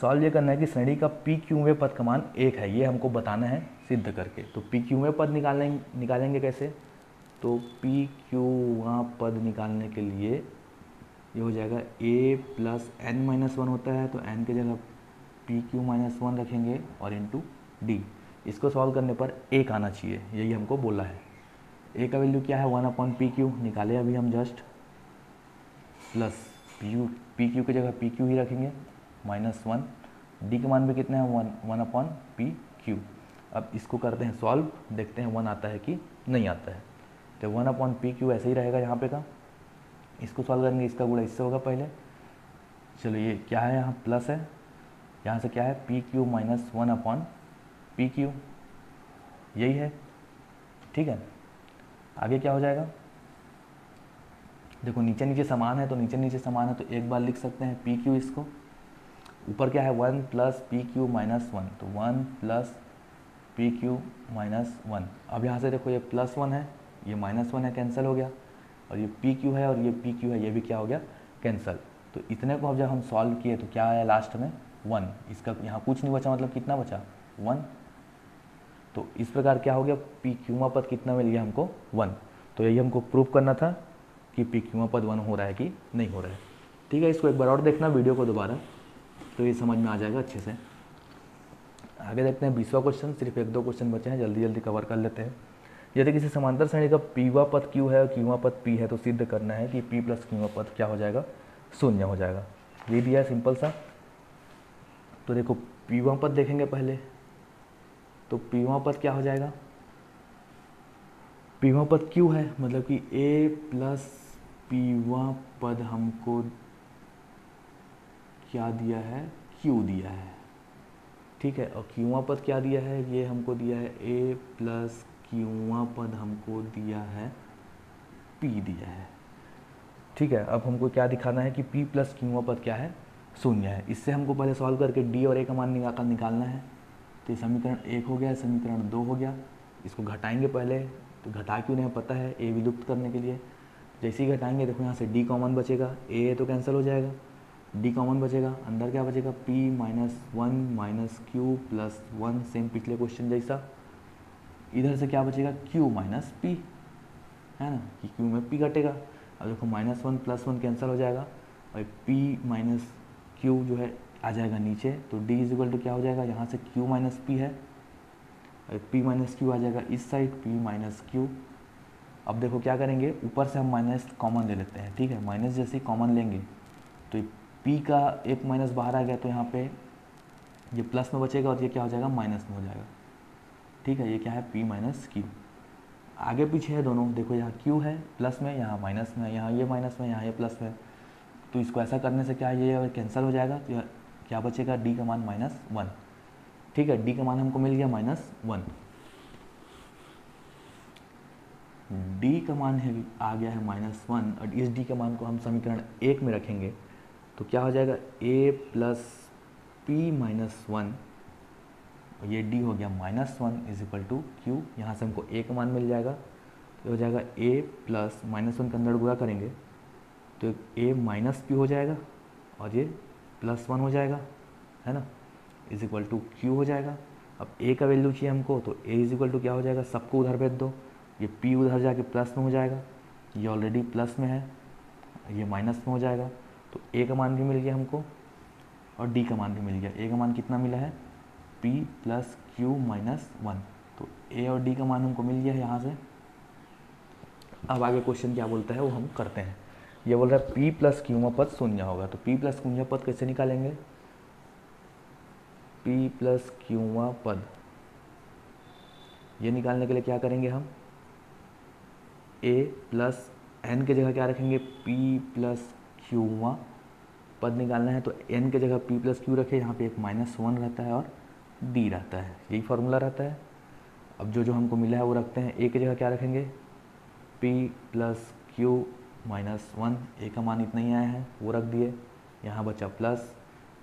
सॉल्व ये करना है कि श्रेणी का पी क्यूवें पद का मान 1 है, ये हमको बताना है सिद्ध करके। तो पी क्यूवें पद निकालेंगे कैसे, तो पी क्यूवां पद निकालने के लिए ये हो जाएगा a plus N minus one होता है, तो n की जगह पी क्यू माइनस वन रखेंगे और इंटू डी। इसको सॉल्व करने पर 1 आना चाहिए, यही हमको बोला है। a का वैल्यू क्या है 1/pq, निकाले अभी हम जस्ट, प्लस पी क्यू की जगह पी क्यू ही रखेंगे -1, डी का मान भी कितना है 1/pq। अब इसको करते हैं सॉल्व, देखते हैं 1 आता है कि नहीं आता है। तो 1/pq ऐसे ही रहेगा यहाँ पे का, इसको सॉल्व करेंगे, इसका गुणा इससे होगा पहले। चलो ये क्या है, यहाँ प्लस है, यहाँ से क्या है pq माइनस 1/pq, यही है। ठीक है, आगे क्या हो जाएगा, देखो नीचे नीचे समान है, तो नीचे नीचे समान है तो एक बार लिख सकते हैं pq, इसको ऊपर क्या है 1 प्लस pq माइनस 1, तो 1 प्लस pq माइनस 1। अब यहाँ से देखो ये +1 है, ये -1 है, कैंसिल हो गया, और ये pq है और ये pq है, ये भी क्या हो गया कैंसिल। तो इतने को अब जब हम सॉल्व किए तो क्या आया लास्ट में 1, इसका यहाँ कुछ नहीं बचा, मतलब कितना बचा 1। तो इस प्रकार क्या हो गया, पी क्यूमा पद कितना मिल गया हमको 1। तो यही हमको प्रूव करना था कि पी क्यूमा पद 1 हो रहा है कि नहीं हो रहा है। ठीक है, इसको एक बार और देखना वीडियो को दोबारा, तो ये समझ में आ जाएगा अच्छे से। आगे देखते हैं 20वां क्वेश्चन, सिर्फ 1-2 क्वेश्चन बचे हैं, जल्दी जल्दी कवर कर लेते हैं। यदि किसी समांतर श्रेणी का पीवा पद क्यू है और क्यूवा पद पी है, तो सिद्ध करना है कि पी प्लस क्यूवा पद क्या हो जाएगा, 0 हो जाएगा। ये दिया है सिंपल सा। तो देखो पीवा पद देखेंगे पहले, तो पीवा पद क्या हो जाएगा, पीवा पद क्यू है, मतलब कि ए प्लस पीवा पद हमको क्या दिया है, क्यू दिया है। ठीक है, और क्यूवा पद क्या दिया है, ये हमको दिया है ए प्लस क्यूवा पद हमको दिया है पी दिया है। ठीक है, अब हमको क्या दिखाना है कि p प्लस क्यूवा पद क्या है 0 है। इससे हमको पहले सॉल्व करके d और a का मान निकालना है। तो समीकरण 1 हो गया, समीकरण 2 हो गया। इसको घटाएंगे पहले, तो घटा क्यों नहीं पता है, a विलुप्त करने के लिए। जैसे ही घटाएंगे देखो यहाँ से d कॉमन बचेगा, a तो कैंसिल हो जाएगा, d कॉमन बचेगा, अंदर क्या बचेगा p minus 1 minus Q plus 1, same पिछले क्वेश्चन जैसा। इधर से क्या बचेगा q माइनस पी, है ना, कि q में p घटेगा। अब देखो -1 + 1 कैंसिल हो जाएगा, और p माइनस क्यू जो है आ जाएगा नीचे, तो d इजिकल टू क्या हो जाएगा, यहाँ से q माइनस पी है, और p माइनस क्यू आ जाएगा इस साइड, p माइनस क्यू। अब देखो क्या करेंगे, ऊपर से हम माइनस कॉमन ले लेते हैं। ठीक है, माइनस जैसे ही कॉमन लेंगे तो p का एक माइनस बाहर आ गया, तो यहाँ पे ये प्लस में बचेगा और ये क्या हो जाएगा माइनस में हो जाएगा। ठीक है, ये क्या है p माइनस क्यू, आगे पीछे है दोनों। देखो यहाँ q है प्लस में, यहाँ माइनस में, यहाँ ये माइनस में, यहाँ ये प्लस में। तो इसको ऐसा करने से क्या है, ये कैंसिल हो जाएगा, तो क्या बचेगा d का मान -1। ठीक है, d का मान हमको मिल गया -1, d का मान है आ गया है -1, और इस d का मान को हम समीकरण 1 में रखेंगे तो क्या हो जाएगा a प्लस पी माइनस 1, ये d हो गया -1 इजिकल टू q। यहाँ से हमको a का मान मिल जाएगा, तो हो जाएगा a प्लस -1 के अंदर गुणा करेंगे तो a माइनस p हो जाएगा, और ये +1 हो जाएगा, है ना, इजिकल टू q हो जाएगा। अब a का वैल्यू चाहिए हमको, तो a इजिकल टू क्या हो जाएगा, सबको उधर भेज दो, ये p उधर जाके प्लस में हो जाएगा, ये ऑलरेडी प्लस में है, ये माइनस में हो जाएगा। तो a का मान भी मिल गया हमको और d का मान भी मिल गया। a का मान कितना मिला है, p प्लस क्यू माइनस 1, तो a और d का मान हमको मिल गया है यहाँ से। अब आगे क्वेश्चन क्या बोलता है वो हम करते हैं। ये बोल रहा है p प्लस क्यूमा पद 0 होगा, तो p प्लस क्यूमा पद कैसे निकालेंगे, p प्लस क्यूमा पद ये निकालने के लिए क्या करेंगे हम, a प्लस n के जगह क्या रखेंगे, p प्लस क्यूमा पद निकालना है, तो n के जगह p प्लस क्यू रखे, यहाँ पे एक -1 रहता है और d रहता है, यही फार्मूला रहता है। अब जो जो हमको मिला है वो रखते हैं, a की जगह क्या रखेंगे, p plus Q minus 1, a का मान इतना ही आया है वो रख दिए, यहाँ बचा प्लस,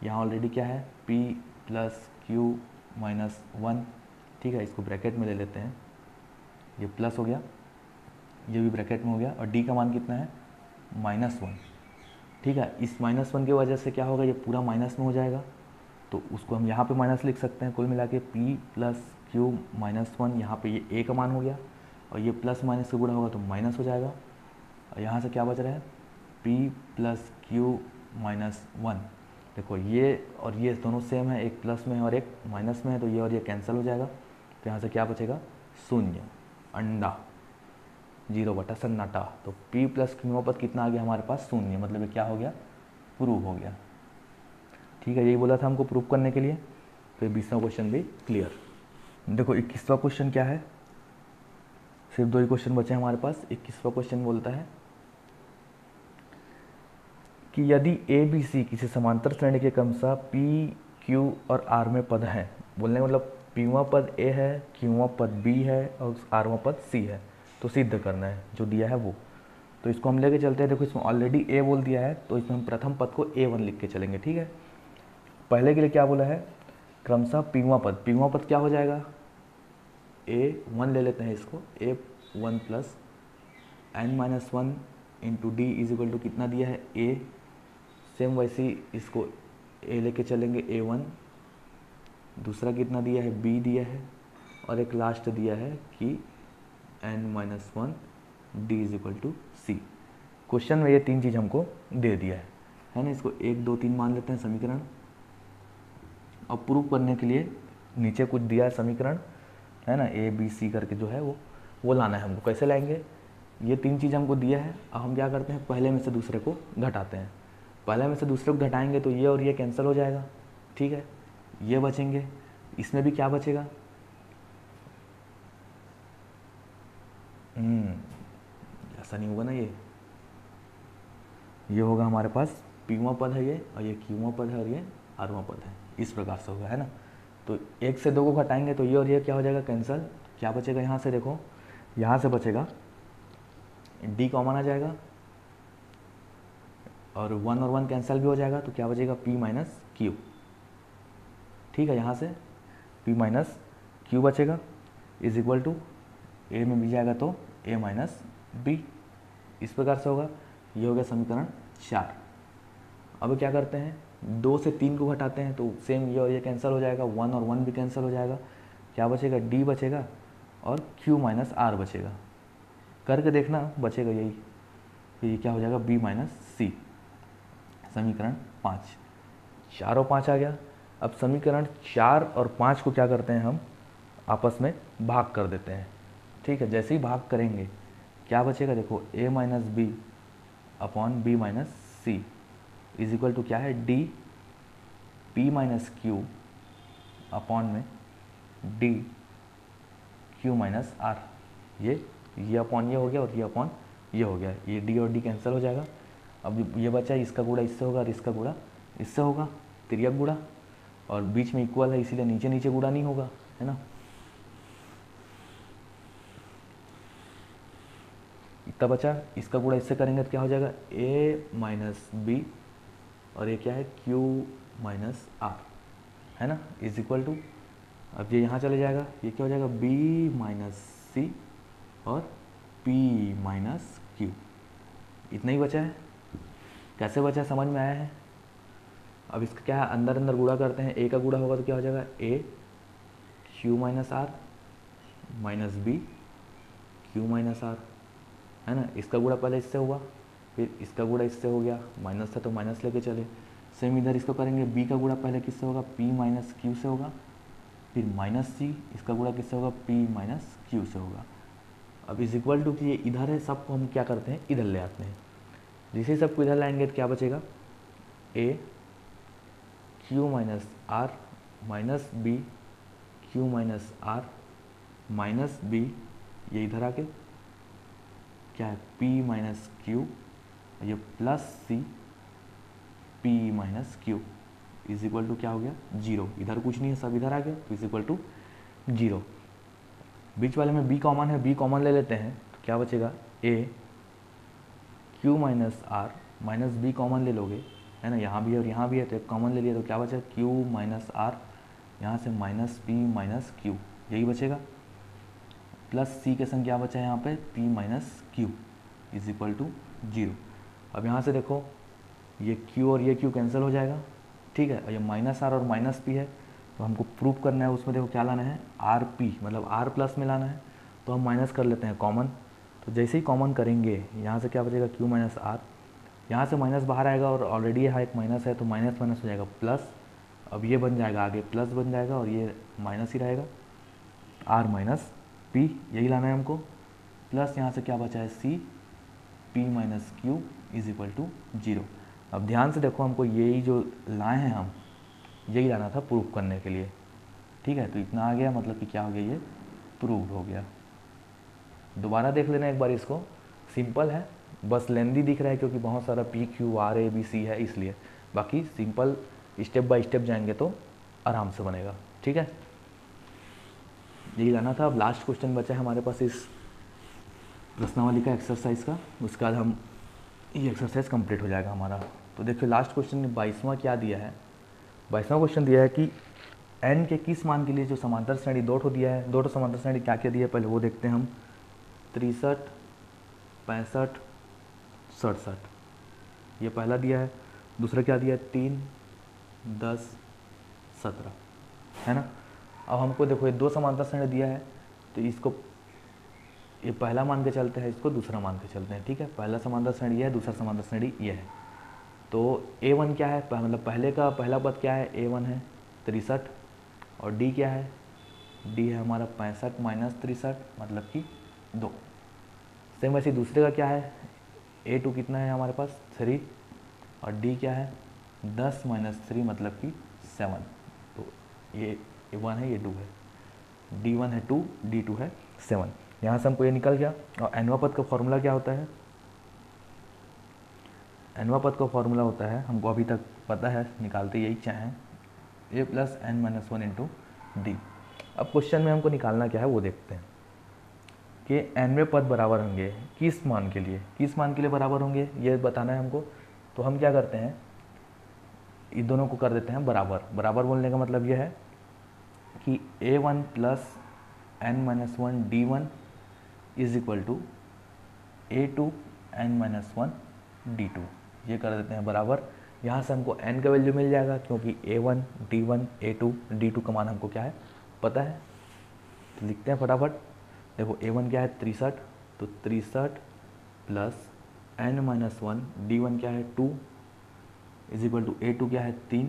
यहाँ ऑलरेडी क्या है p प्लस क्यू माइनस 1, ठीक है, इसको ब्रैकेट में ले लेते हैं, ये प्लस हो गया, ये भी ब्रैकेट में हो गया, और डी का मान कितना है -1, ठीक है। इस -1 की वजह से क्या होगा, ये पूरा माइनस में हो जाएगा, तो उसको हम यहाँ पे माइनस लिख सकते हैं। कुल मिला के p प्लस क्यू माइनस 1, यहाँ पर ये a का मान हो गया, और ये प्लस माइनस से गुणा होगा तो माइनस हो जाएगा, और यहाँ से क्या बच रहा है p प्लस क्यू माइनस 1। देखो ये और ये दोनों सेम है, एक प्लस में है और एक माइनस में है, तो ये और ये कैंसिल हो जाएगा, तो यहाँ से क्या बचेगा 0, अंडा 0/सन्नाटा। तो p प्लस क्यू पद कितना आ गया हमारे पास 0, मतलब ये क्या हो गया, प्रूव हो गया, ठीक है। यही बोला था हमको प्रूव करने के लिए। तो 20वां क्वेश्चन भी क्लियर। देखो 21वां क्वेश्चन क्या है, सिर्फ 2 ही क्वेश्चन बचे हैं हमारे पास। 21वां क्वेश्चन बोलता है कि यदि ए बी सी किसी समांतर श्रेणी के क्रमशः पी क्यू और आर में पद हैं, बोलने का मतलब पीवां पद ए है, क्यूवां पद बी है और आरवां पद सी है, तो सिद्ध करना है जो दिया है वो। तो इसको हम लेके चलते हैं। देखो इसमें ऑलरेडी ए बोल दिया है, तो इसमें हम प्रथम पद को A1 लिख के चलेंगे, ठीक है। पहले के लिए क्या बोला है, क्रमशः पीवां पद क्या हो जाएगा, A1 ले लेते हैं इसको, A1 plus n-1 into D is equal to कितना दिया है A, सेम वैसे ही इसको A लेके चलेंगे A1, दूसरा कितना दिया है B दिया है, और एक लास्ट दिया है कि n-1 D is equal to C. Question में ये 3 चीज़ हमको दे दिया है ना। इसको 1 2 3 मान लेते हैं समीकरण, और प्रूव करने के लिए नीचे कुछ दिया है समीकरण, है ना, ए बी सी करके जो है वो लाना है हमको। कैसे लाएंगे, ये 3 चीज़ हमको दिया है, अब हम क्या करते हैं, पहले में से दूसरे को घटाते हैं। पहले में से दूसरे को घटाएंगे तो ये और ये कैंसिल हो जाएगा, ठीक है, ये बचेंगे। इसमें भी क्या बचेगा, ऐसा नहीं होगा ना, ये होगा हमारे पास पीवां पद है ये, और ये क्यूवां पद है और ये आरवां पद है, इस प्रकार से होगा, है ना। तो 1 से 2 को घटाएंगे तो ये और ये क्या हो जाएगा कैंसिल। क्या बचेगा यहाँ से, देखो यहाँ से बचेगा डी कॉमन आ जाएगा, और 1 और 1 कैंसिल भी हो जाएगा, तो क्या बचेगा p माइनस क्यू, ठीक है। यहाँ से p माइनस क्यू बचेगा, इज इक्वल टू ए में भी जाएगा तो a माइनस बी, इस प्रकार से होगा। ये हो गया समीकरण 4। अब क्या करते हैं, 2 से 3 को घटाते हैं तो सेम ये और ये कैंसिल हो जाएगा, 1 और 1 भी कैंसिल हो जाएगा, क्या बचेगा d बचेगा और q माइनस आर बचेगा। करके देखना, बचेगा यही, ये क्या हो जाएगा b माइनस सी। समीकरण 5, 4 और 5 आ गया। अब समीकरण 4 और 5 को क्या करते हैं, हम आपस में भाग कर देते हैं, ठीक है। जैसे ही भाग करेंगे क्या बचेगा, देखो a minus B upon B minus C is equal to क्या है, D p minus Q upon में डी क्यू माइनस आर। ये अपॉन ये हो गया और ये अपॉन ये हो गया, ये डी और डी कैंसिल हो जाएगा। अब ये बचा है, इसका गुणा इससे होगा और इसका गुणा इससे होगा, तिर्यक गुणा, और बीच में इक्वल है इसीलिए नीचे नीचे गुणा नहीं होगा, है ना। इतना बचा, इसका गुणा इससे करेंगे तो क्या हो जाएगा a माइनस बी, और ये क्या है q माइनस आर, है ना, इज इक्वल टू, अब ये यहाँ चले जाएगा, ये क्या हो जाएगा b माइनस सी और p माइनस क्यू। इतना ही बचा है। कैसे बचा है समझ में आया है। अब इसका क्या है, अंदर अंदर गुणा करते हैं, a का गुणा होगा तो क्या हो जाएगा a q minus R minus B Q minus R, है ना। इसका गुणा पहले इससे हुआ, फिर इसका गुणा इससे हो गया, माइनस था तो माइनस लेके चले। सेम इधर इसको करेंगे, b का गुणा पहले किससे होगा, p माइनस क्यू से होगा, फिर माइनस सी, इसका गुणा किससे होगा, p माइनस क्यू से होगा। अब इज इक्वल टू कि ये इधर है, सबको हम क्या करते हैं इधर ले आते हैं। जैसे ही सबको इधर लाएंगे तो क्या बचेगा, a Q minus R minus B Q minus R minus B, ये इधर आके क्या है p माइनस क्यू, ये plus C p minus Q is equal to क्या हो गया 0। इधर कुछ नहीं है, सब इधर आ गया, तो इज इक्वल टू 0। बीच वाले में b कॉमन है, b कॉमन ले लेते हैं तो क्या बचेगा a Q minus R minus B common ले लोगे, है ना, यहाँ भी है और यहाँ भी है, तो एक कॉमन ले लिया तो क्या बचा q माइनस आर यहाँ से माइनस पी माइनस क्यू यही बचेगा, प्लस सी के संग क्या बचा है यहाँ पे P minus Q is equal to 0। अब यहाँ से देखो ये क्यू और ये क्यू कैंसिल हो जाएगा, ठीक है। और ये माइनस आर और माइनस पी है, तो हमको प्रूव करना है, उसमें देखो क्या लाना है आर पी, मतलब आर प्लस में लाना है, तो हम माइनस कर लेते हैं कॉमन। तो जैसे ही कॉमन करेंगे यहाँ से क्या बचेगा क्यू माइनस आर, यहाँ से माइनस बाहर आएगा और ऑलरेडी यहाँ एक माइनस है तो माइनस माइनस हो जाएगा प्लस। अब ये बन जाएगा आगे प्लस बन जाएगा और ये माइनस ही रहेगा, आर माइनस पी यही लाना है हमको, प्लस यहाँ से क्या बचा है C P minus Q is equal to 0। अब ध्यान से देखो हमको यही जो लाए हैं हम यही लाना था प्रूफ करने के लिए, ठीक है। तो इतना आ गया, मतलब कि क्या हो गया ये प्रूव्ड हो गया। दोबारा देख लेना एक बार इसको, सिंपल है, बस लेंदी दिख रहा है क्योंकि बहुत सारा P Q R A B C है इसलिए, बाकी सिंपल स्टेप बाय स्टेप जाएंगे तो आराम से बनेगा, ठीक है। यही लाना था। अब लास्ट क्वेश्चन बचा है हमारे पास इस प्रश्नावली का एक्सरसाइज का, उसके बाद हम ये एक्सरसाइज कंप्लीट हो जाएगा हमारा। तो देखिए लास्ट क्वेश्चन 22वां क्या दिया है, 22वां क्वेश्चन दिया है कि n के किस मान के लिए जो समांतर श्रेणी दो ठो दिया है, दो ठो समांतर श्रेणी क्या क्या दिया है पहले वो देखते हैं हम। 63, 65, 67 ये पहला दिया है। दूसरा क्या दिया है 3, 10, 17 है ना। अब हमको देखो ये दो समांतर श्रेणी दिया है, तो इसको ये पहला मान के चलते हैं, इसको दूसरा मान के चलते हैं, ठीक है। पहला समांतर श्रेणी ये है, दूसरा समांतर श्रेणी ये है। तो A1 क्या है, मतलब पहले का पहला पद क्या है A1 है 63 और D क्या है, D है हमारा 65 माइनस 63 मतलब कि 2। सेम वैसे दूसरे का क्या है A2 कितना है हमारे पास 3 और D क्या है 10 माइनस 3 मतलब कि 7। तो ये 1 है ये 2 है, D1 है 2 D2 है 7। यहाँ से हमको ये निकल गया। और एनवा पद का फॉर्मूला क्या होता है, एनवा पद का फॉर्मूला होता है हमको अभी तक पता है, निकालते यही चाहें a plus N minus 1 into D. अब क्वेश्चन में हमको निकालना क्या है वो देखते हैं कि एनवे पद बराबर होंगे किस मान के लिए, किस मान के लिए बराबर होंगे ये बताना है हमको। तो हम क्या करते हैं इन दोनों को कर देते हैं बराबर। बराबर बोलने का मतलब ये है कि a1 plus N minus 1 d1 is equal to a2 n minus 1 d2, ये कर देते हैं बराबर। यहाँ से हमको n का वैल्यू मिल जाएगा क्योंकि a1 d1 a2 d2 का मान हमको क्या है पता है। तो लिखते हैं फटाफट, देखो a1 क्या है 63, तो 63 प्लस n माइनस 1 d1 क्या है 2 इज इक्वल टू a2 क्या है 3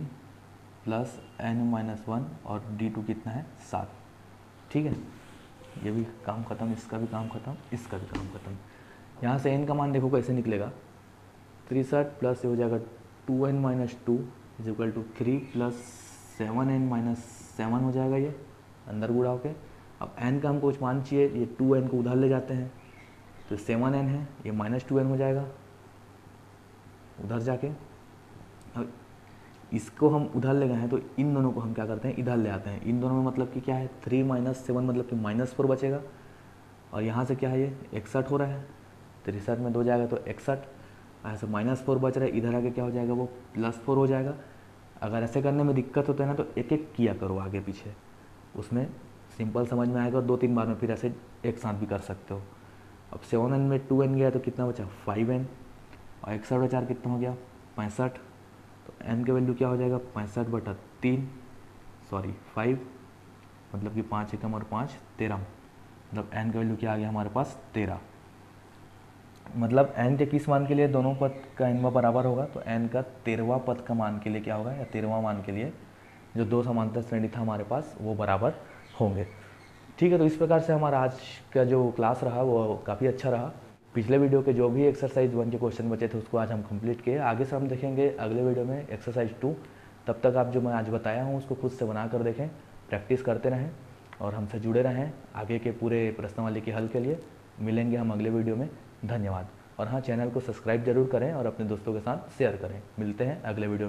प्लस n माइनस 1 और d2 कितना है 7, ठीक है। ये भी काम ख़त्म, इसका भी काम ख़त्म, इसका भी काम ख़त्म। यहाँ से n का मान देखो कैसे निकलेगा 63 प्लस ये हो जाएगा 2n minus 2 is equal to 3 plus 7n minus 7 हो जाएगा ये अंदर गुणा होके। अब n का हमको कुछ मान चाहिए, ये 2n को उधर ले जाते हैं तो 7n है, ये माइनस 2n हो जाएगा उधर जाके। अब इसको हम उधर ले गए हैं तो इन दोनों को हम क्या करते हैं इधर ले आते हैं। इन दोनों में मतलब कि क्या है 3 माइनस 7 मतलब कि माइनस 4 बचेगा। और यहाँ से क्या है ये 61 हो रहा है, 63 में 2 जाएगा तो 61, ऐसे माइनस 4 बच रहा है, इधर आके क्या हो जाएगा वो प्लस 4 हो जाएगा। अगर ऐसे करने में दिक्कत होता है ना तो एक एक किया करो आगे पीछे, उसमें सिंपल समझ में आएगा और 2-3 बार में फिर ऐसे एक साथ भी कर सकते हो। अब 7n में 2n गया तो कितना बचा 5n और 61 4 कितना हो गया 65, तो n का वैल्यू क्या हो जाएगा 65/3 सॉरी 5 मतलब कि 5 एकम और 5 13, मतलब n का वैल्यू क्या आ गया हमारे पास 13। मतलब n के किस मान के लिए दोनों पद का nवा बराबर होगा, तो n का 13वां पद का मान के लिए क्या होगा या 13वां मान के लिए जो दो समांतर श्रेणी था हमारे पास वो बराबर होंगे, ठीक है। तो इस प्रकार से हमारा आज का जो क्लास रहा वो काफ़ी अच्छा रहा। पिछले वीडियो के जो भी एक्सरसाइज 1 के क्वेश्चन बचे थे उसको आज हम कंप्लीट किए। आगे से हम देखेंगे अगले वीडियो में एक्सरसाइज 2। तब तक आप जो मैं आज बताया हूँ उसको खुद से बना कर देखें, प्रैक्टिस करते रहें और हमसे जुड़े रहें आगे के पूरे प्रश्नावली के हल के लिए। मिलेंगे हम अगले वीडियो में, धन्यवाद। और हाँ, चैनल को सब्सक्राइब जरूर करें और अपने दोस्तों के साथ शेयर करें। मिलते हैं अगले वीडियो में।